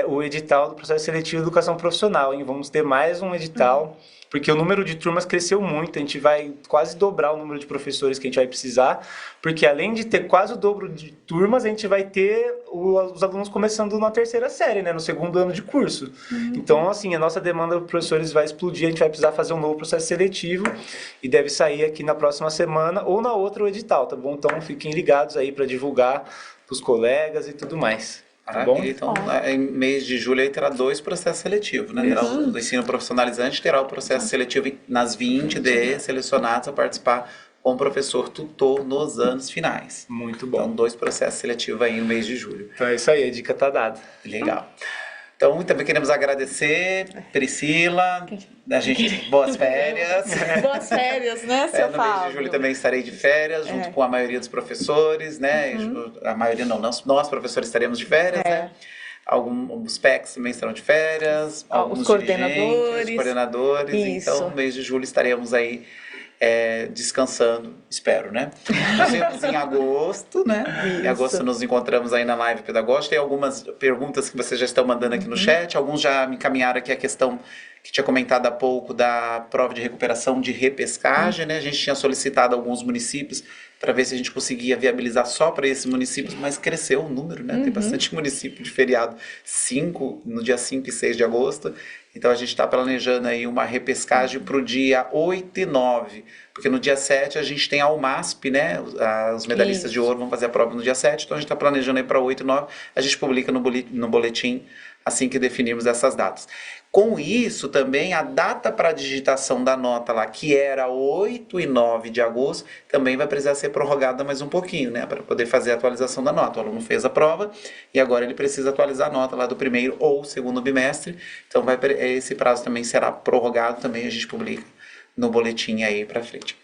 o edital do processo seletivo de educação profissional, hein? Vamos ter mais um edital, porque o número de turmas cresceu muito, a gente vai quase dobrar o número de professores que a gente vai precisar, porque além de ter quase o dobro de turmas, a gente vai ter os alunos começando na 3ª série, né? No 2º ano de curso. Então, assim, a nossa demanda de professores vai explodir, a gente vai precisar fazer um novo processo seletivo e deve sair aqui na próxima semana ou na outra o edital, tá bom? Então, fiquem ligados aí para divulgar para os colegas e tudo mais. Tá bom? Então, em mês de julho aí terá 2 processos seletivos, né? Terá o do ensino profissionalizante, terá o processo seletivo nas 20 DE selecionados a participar com o professor tutor nos anos finais. Muito bom. Então, 2 processos seletivos aí no mês de julho. Então é isso aí, a dica tá dada. Legal. Então, também queremos agradecer, Priscila, a gente, boas férias. Boas férias, né, seu No mês Fábio? de julho também estarei de férias, junto com a maioria dos professores, né? A maioria não, nós professores estaremos de férias, né? Alguns PECs também estarão de férias, alguns os coordenadores. dirigentes, os coordenadores. Isso. Então, no mês de julho estaremos aí descansando, espero, né? Nos vemos em agosto, né? Em agosto nos encontramos aí na live pedagógica. Tem algumas perguntas que vocês já estão mandando aqui no chat. Alguns já me encaminharam aqui a questão que tinha comentado há pouco da prova de recuperação de repescagem, né? A gente tinha solicitado alguns municípios para ver se a gente conseguia viabilizar só para esses municípios, mas cresceu o número, né? Tem bastante município de feriado, no dia 5 e 6 de agosto. Então a gente está planejando aí uma repescagem para o dia 8 e 9, porque no dia 7 a gente tem a UMASP, né? Os medalhistas de ouro vão fazer a prova no dia 7, então a gente está planejando aí para 8 e 9, a gente publica no boletim assim que definirmos essas datas. Com isso, também, a data para a digitação da nota lá, que era 8 e 9 de agosto, também vai precisar ser prorrogada mais um pouquinho, né? Para poder fazer a atualização da nota. O aluno fez a prova e agora ele precisa atualizar a nota lá do primeiro ou segundo bimestre. Então, esse prazo também será prorrogado, também a gente publica no boletim aí para frente.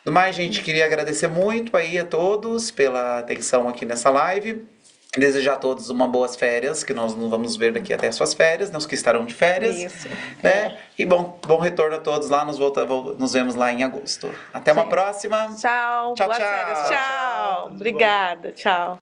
Do mais, gente, queria agradecer muito aí a todos pela atenção aqui nessa live. Desejar a todos uma boas férias, que nós não vamos ver daqui até as suas férias, né, os que estarão de férias. Isso. Né? E bom retorno a todos lá, nos vemos lá em agosto. Até uma próxima. Tchau. Tchau, Boas tchau. férias. Tchau. Obrigada. Tchau.